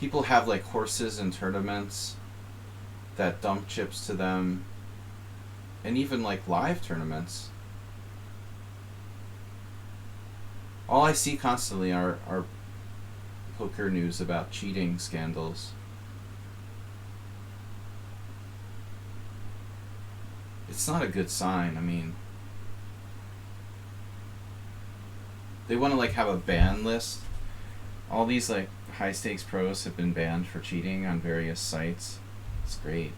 People have like horses in tournaments that dump chips to them, and even like live tournaments. All I see constantly are poker news about cheating scandals. It's not a good sign. I mean, they want to like have a ban list. All these like high stakes pros have been banned for cheating on various sites. It's great.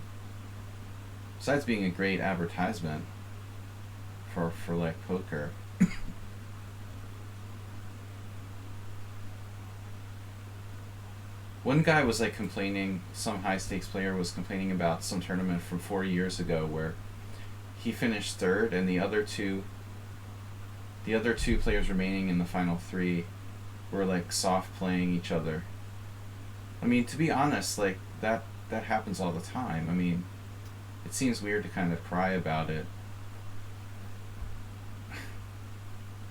Besides being a great advertisement for like poker. One guy was like complaining, some high stakes player was complaining about some tournament from 4 years ago where he finished third, and the other two players remaining in the final three were like soft playing each other. I mean, to be honest, like that happens all the time. I mean, it seems weird to kind of cry about it.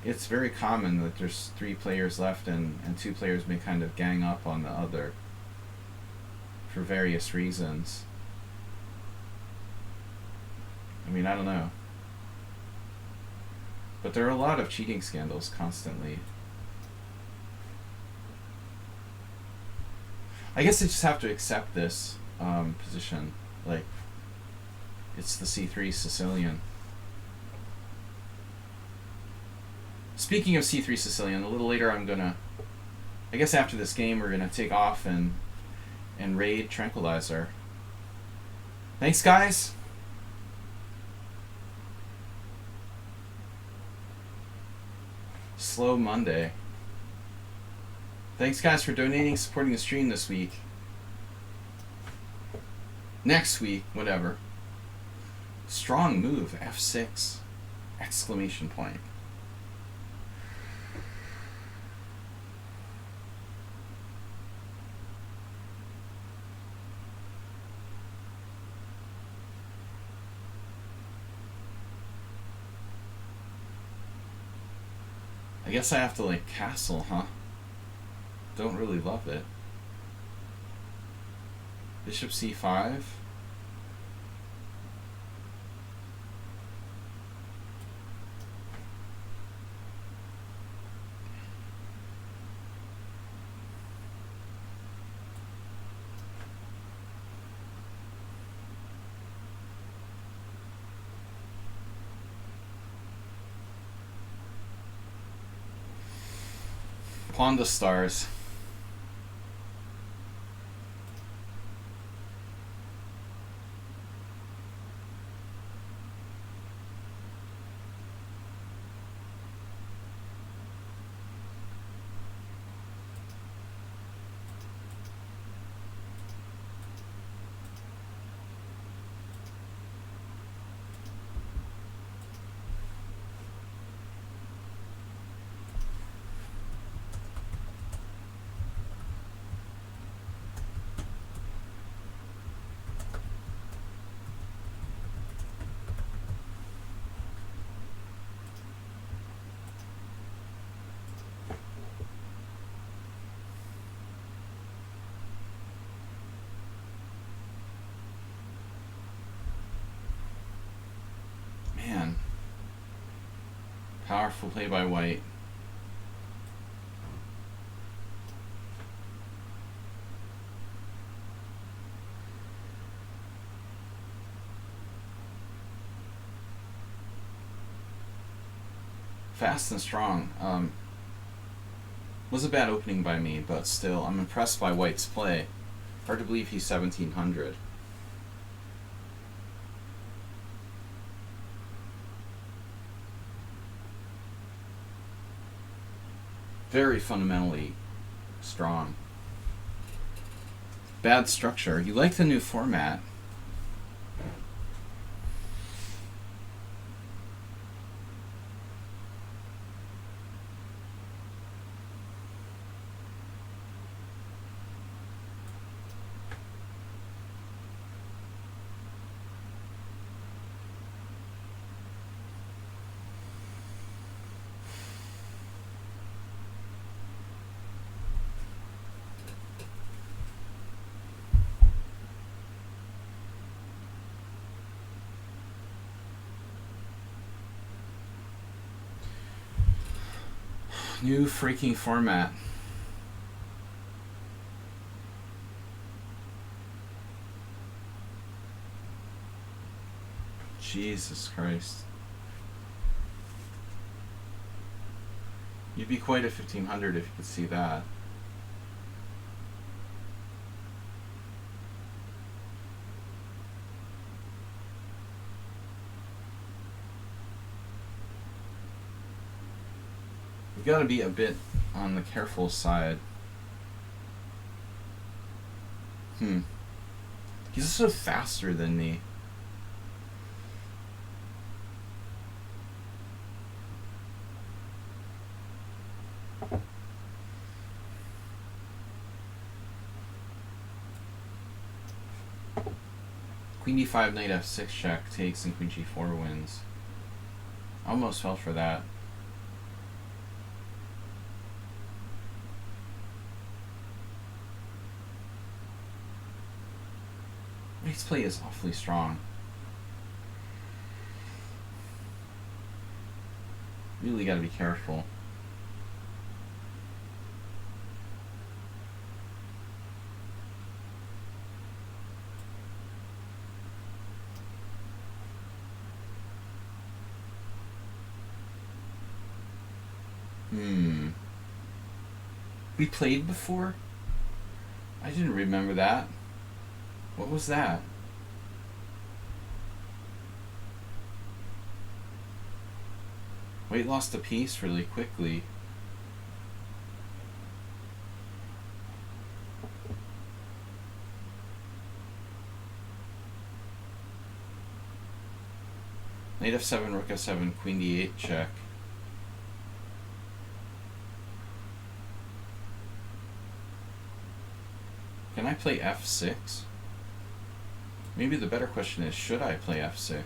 It's very common that there's 3 players left and 2 players may kind of gang up on the other for various reasons. I mean, I don't know. But there are a lot of cheating scandals constantly. I guess I just have to accept this position. Like, it's the C3 Sicilian. Speaking of C3 Sicilian, a little later I guess after this game we're gonna take off and raid Tranquilizer. Thanks, guys! Slow Monday. Thanks. Thanks, guys, for donating, supporting the stream this week. Next week, whatever. Strong move, F6! Exclamation point. I guess I have to, like, castle, huh? Don't really love it. Bishop c5. Pawn to stars. Man. Powerful play by white. Fast and strong. Was a bad opening by me, but still, I'm impressed by white's play. Hard to believe he's 1700. Very fundamentally strong. Bad structure. You like the new format. New freaking format. Jesus Christ. You'd be quite a 1500 if you could see that. You gotta be a bit on the careful side. He's also faster than me. Queen d5, knight f6 check takes, and queen g4 wins. Almost fell for that. White's play is awfully strong. Really gotta be careful. We played before? I didn't remember that. What was that? White lost a piece really quickly. Knight f7, rook f7, queen d8 check. Can I play f6? Maybe the better question is, should I play f6?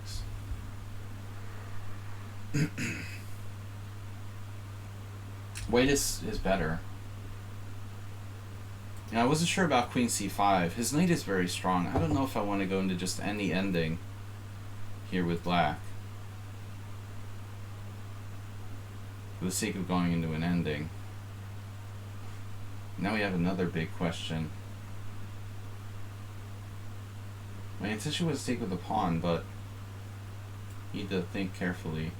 White is better. And I wasn't sure about queen c5. His knight is very strong. I don't know if I want to go into just any ending here with black, for the sake of going into an ending. Now we have another big question. My intention was to take with the pawn, but need to think carefully.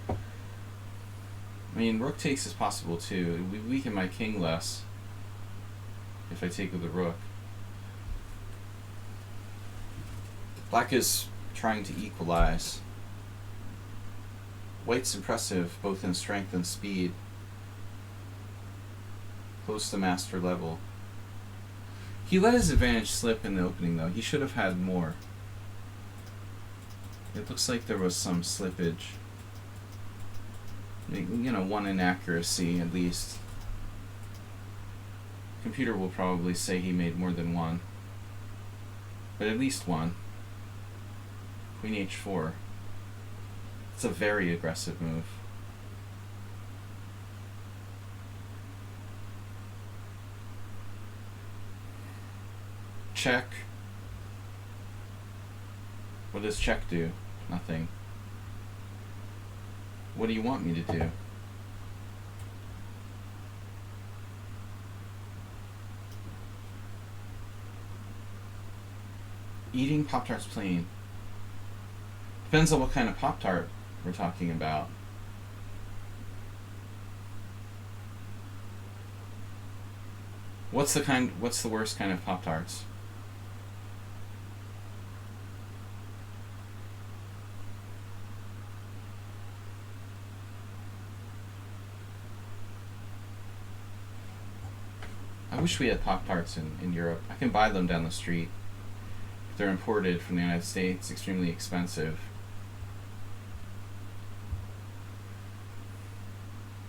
I mean, rook takes is possible too. It would weaken my king less if I take with the rook. Black is trying to equalize. White's impressive both in strength and speed, close to master level. He let his advantage slip in the opening though. He should have had more. It looks like there was some slippage. You know, one inaccuracy at least. Computer will probably say he made more than one, but at least one. Queen h4. It's a very aggressive move. Check. What does check do? Nothing. What do you want me to do? Eating Pop-Tarts plain. Depends on what kind of Pop-Tart we're talking about. What's the worst kind of Pop-Tarts? I wish we had Pop-Tarts in Europe. I can buy them down the street. If they're imported from the United States, extremely expensive.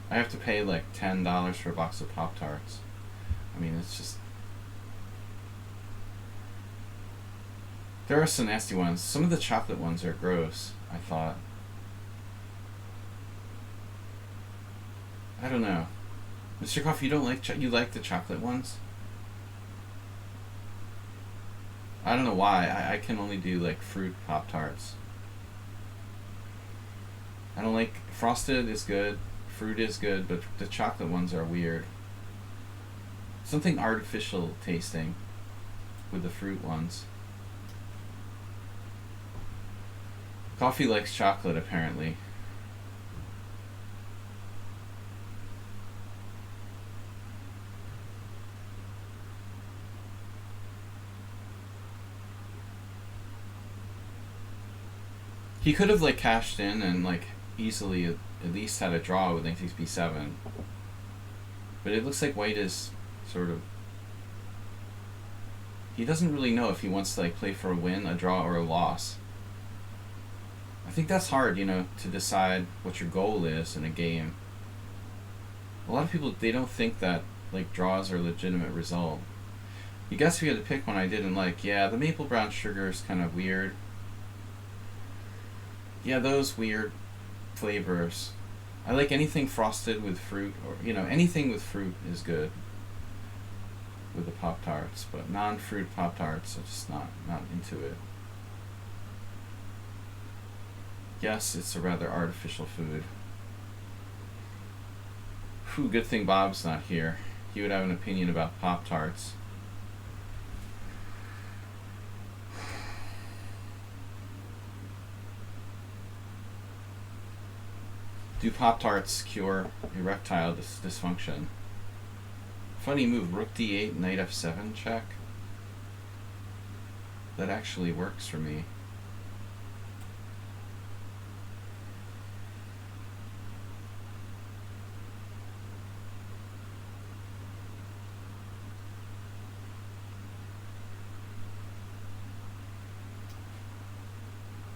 I have to pay like $10 for a box of Pop-Tarts. I mean, it's just... There are some nasty ones. Some of the chocolate ones are gross, I thought. I don't know. Mr. Coffee, you don't like you like the chocolate ones? I don't know why. I can only do like fruit Pop-Tarts. I don't like... Frosted is good, fruit is good, but the chocolate ones are weird. Something artificial tasting with the fruit ones. Coffee likes chocolate, apparently. He could have like cashed in and like easily at least had a draw with knight takes b7. But it looks like white is sort of... He doesn't really know if he wants to like play for a win, a draw, or a loss. I think that's hard, you know, to decide what your goal is in a game. A lot of people, they don't think that like draws are a legitimate result. You guess if you had to pick one I didn't like, yeah, the maple brown sugar is kind of weird. Yeah, those weird flavors. I like anything frosted with fruit, or, you know, anything with fruit is good with the Pop-Tarts, but non-fruit Pop-Tarts are just not into it. Yes, it's a rather artificial food. Whew, good thing Bob's not here. He would have an opinion about Pop-Tarts. Do Pop-Tarts cure erectile dysfunction? Funny move, rook d8, knight f7 check. That actually works for me.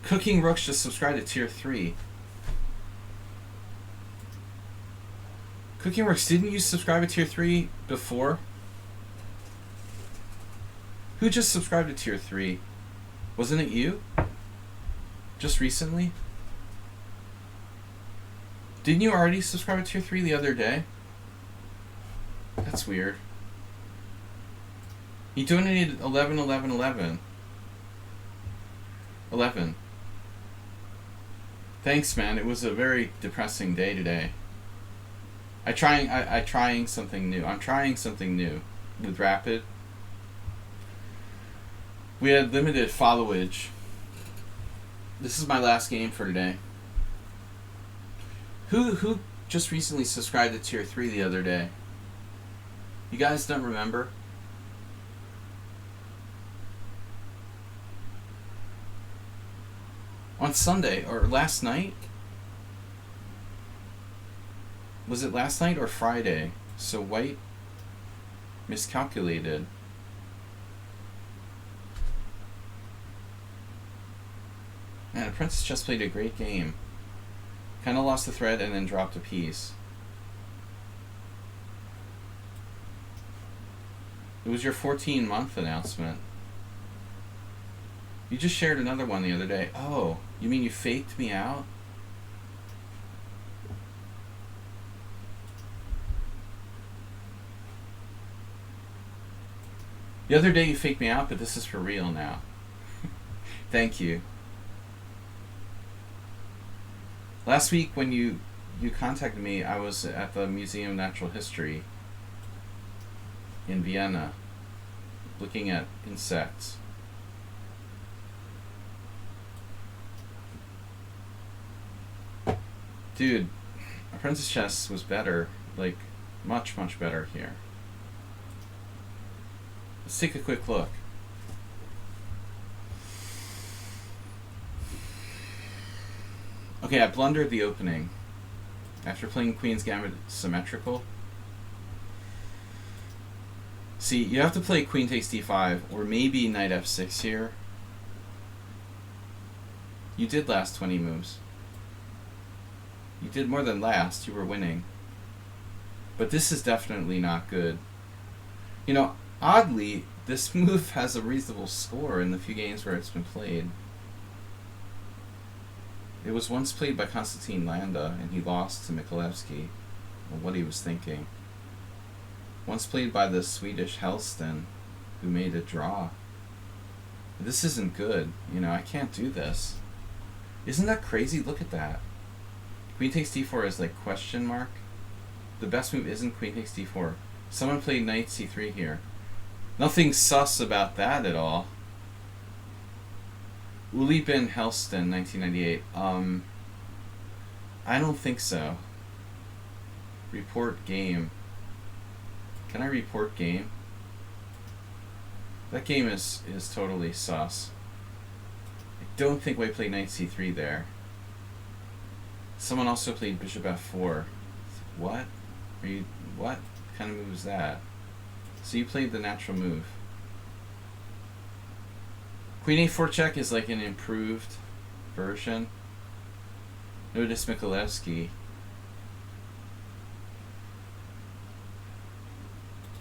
Cooking Rooks just subscribed to tier 3. Cooking Rooks, didn't you subscribe to tier 3 before? Who just subscribed to tier 3? Wasn't it you? Just recently? Didn't you already subscribe to tier 3 the other day? That's weird. He donated 11. Thanks, man. It was a very depressing day today. I'm trying something new with Rapid. We had limited followage. This is my last game for today. Who just recently subscribed to tier 3 the other day? You guys don't remember? On Sunday or last night? Was it last night or Friday? So White miscalculated. Man, Princess just played a great game. Kind of lost the thread and then dropped a piece. It was your 14-month announcement. You just shared another one the other day. Oh, you mean you faked me out? The other day you faked me out, but this is for real now. Thank you. Last week when you contacted me, I was at the Museum of Natural History in Vienna looking at insects. Dude, Princess Chess was better, like much better here. Let's take a quick look. Okay, I blundered the opening. After playing Queen's Gambit symmetrical. See, you have to play Queen takes d5, or maybe Knight f6 here. You did last 20 moves. You did more than last, you were winning. But this is definitely not good. You know, oddly, this move has a reasonable score in the few games where it's been played. It was once played by Konstantin Landa, and he lost to Michalewski. Well, what he was thinking. Once played by the Swedish Helston, who made a draw. This isn't good. You know, I can't do this. Isn't that crazy? Look at that. Queen takes d4 is like question mark. The best move isn't Queen takes d4. Someone played Knight c3 here. Nothing sus about that at all. Uli bin Helston, 1998. I don't think so. Report game. Can I report game? That game is totally sus. I don't think we played Knight c3 there. Someone also played Bishop f4. What? What kind of move is that? So you played the natural move. Queen a4 check is like an improved version. Notice Michalewski.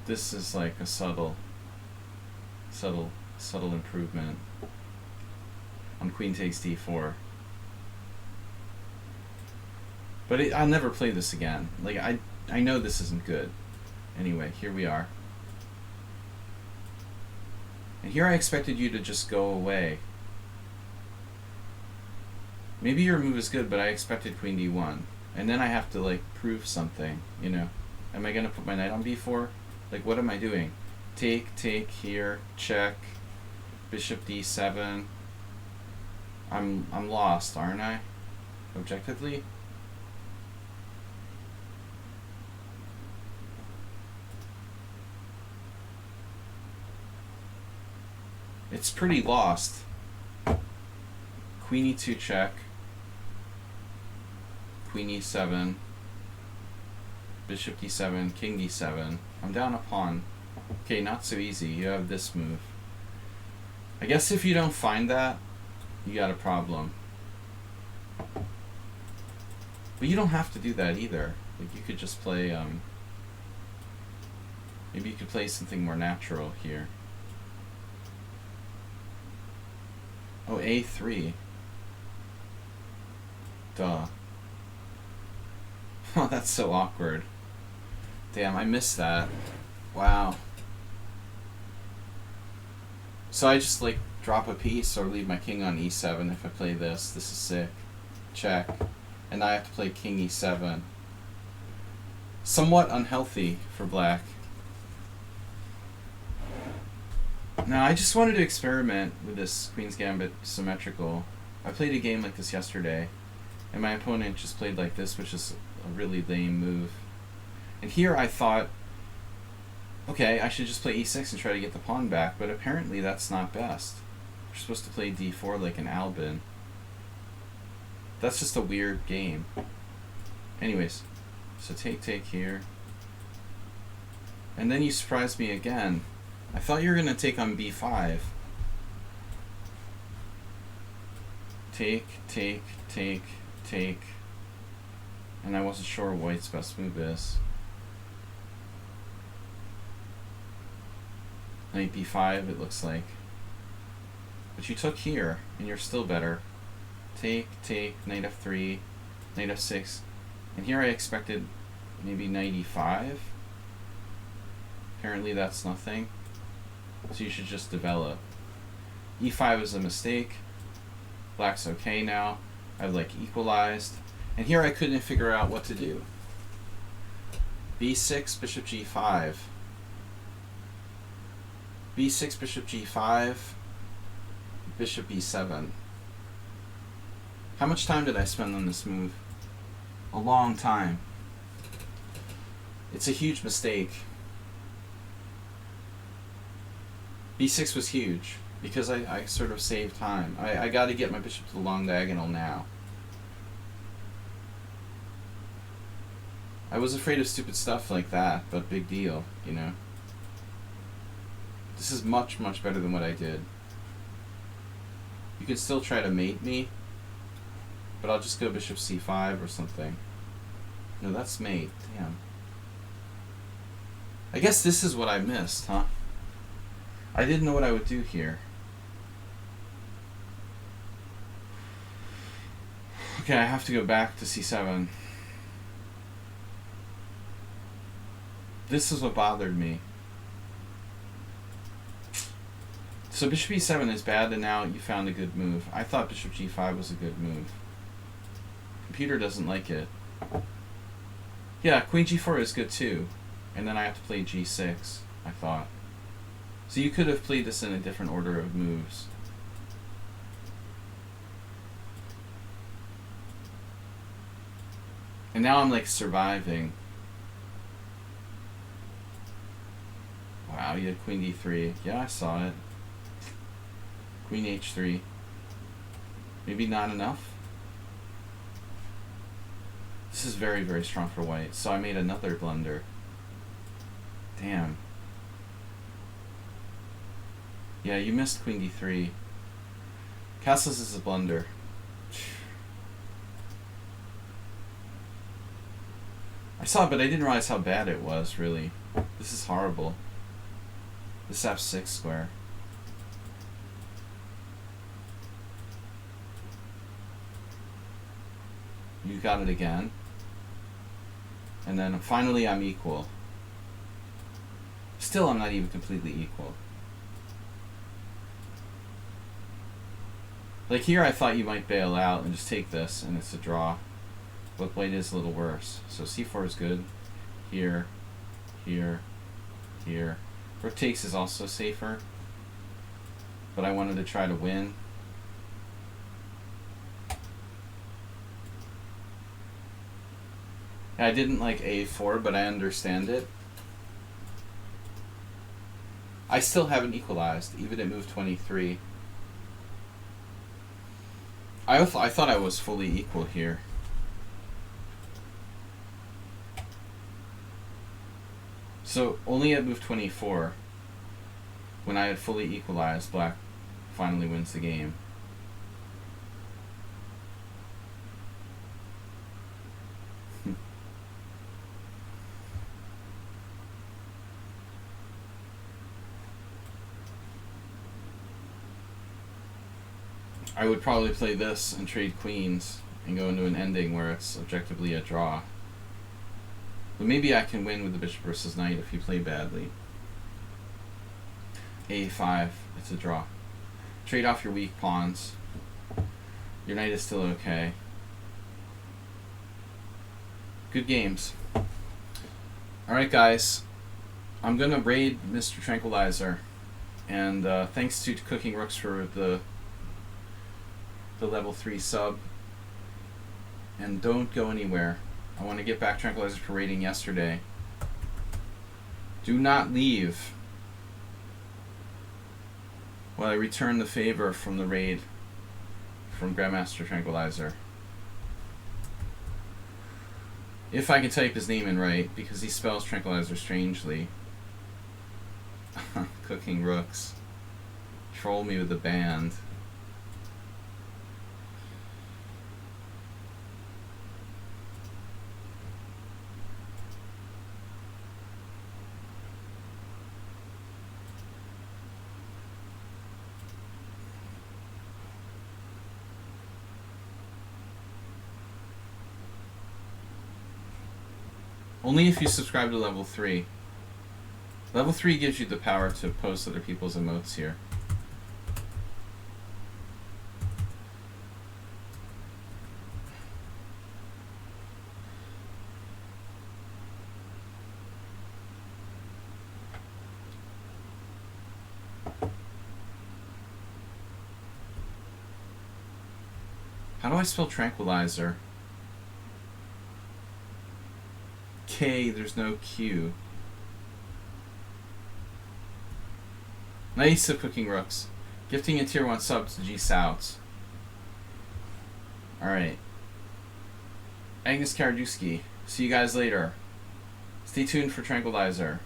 This is like a subtle improvement on Queen takes d4. But I'll never play this again. Like I know this isn't good. Anyway, here we are. And here I expected you to just go away. Maybe your move is good, but I expected Queen d1. And then I have to like prove something, you know. Am I gonna put my knight on b4? Like what am I doing? Take here, check, Bishop d7. I'm lost, aren't I? Objectively? It's pretty lost. Queen e2 check. Queen e7. Bishop d7, king d7. I'm down a pawn. Okay, not so easy. You have this move. I guess if you don't find that, you got a problem. But you don't have to do that either. Like, you could just play, maybe you could play something more natural here. Oh, A3. Duh. Oh, that's so awkward. Damn, I missed that. Wow. So I just, like, drop a piece or leave my king on E7 if I play this. This is sick. Check. And I have to play king E7. Somewhat unhealthy for black. Now, I just wanted to experiment with this Queen's Gambit symmetrical. I played a game like this yesterday, and my opponent just played like this, which is a really lame move. And here I thought, okay, I should just play E6 and try to get the pawn back, but apparently that's not best. You're supposed to play D4 like an Albin. That's just a weird game. Anyways, so take here. And then you surprised me again. I thought you were going to take on B5. Take. And I wasn't sure what white's best move is. Knight B5, it looks like. But you took here, and you're still better. Take, knight F3, knight F6. And here I expected maybe knight E5. Apparently that's nothing. So you should just develop. E5 is a mistake. Black's okay now. I've like equalized. And here I couldn't figure out what to do. B6, bishop G5. B6, bishop G5. Bishop E7. How much time did I spend on this move? A long time. It's a huge mistake. B6 was huge because I sort of saved time. I got to get my bishop to the long diagonal now. I was afraid of stupid stuff like that, but big deal, you know. This is much, much better than what I did. You can still try to mate me, but I'll just go bishop C5 or something. No, that's mate. Damn. I guess this is what I missed, huh? I didn't know what I would do here. Okay, I have to go back to C7. This is what bothered me. So bishop E7 is bad, and now you found a good move. I thought bishop G5 was a good move. Computer doesn't like it. Yeah, queen G4 is good too. And then I have to play G6, I thought. So you could have played this in a different order of moves. And now I'm like surviving. Wow, you had queen D3. Yeah, I saw it. Queen H3. Maybe not enough? This is very, very strong for white. So I made another blunder. Damn. Yeah, you missed queen D3. Castles is a blunder. I saw it, but I didn't realize how bad it was, really. This is horrible. This F6 square. You got it again. And then finally I'm equal. Still, I'm not even completely equal. Like here I thought you might bail out and just take this and it's a draw. But white is a little worse. So C4 is good. Here, here, here. Rook takes is also safer. But I wanted to try to win. I didn't like A4, but I understand it. I still haven't equalized, even at move 23. I thought I was fully equal here. So only at move 24, when I had fully equalized, black finally wins the game. I would probably play this and trade queens and go into an ending where it's objectively a draw. But maybe I can win with the bishop versus knight if you play badly. A5, it's a draw. Trade off your weak pawns. Your knight is still okay. Good games. Alright guys, I'm gonna raid Mr. Tranquilizer, and thanks to Cooking Rooks for the level 3 sub, and don't go anywhere. I want to get back Tranquilizer for raiding yesterday. Do not leave while I return the favor from the raid from Grandmaster Tranquilizer. If I can type his name in right, because he spells Tranquilizer strangely. Cooking Rooks. Troll me with the band. Only if you subscribe to level 3. Level 3 gives you the power to post other people's emotes here. How do I spell Tranquilizer? K, there's no Q. Nice of Cooking Rooks. Gifting a tier 1 sub to G Souts. Alright. Agnes Karadewski. See you guys later. Stay tuned for Tranquilizer.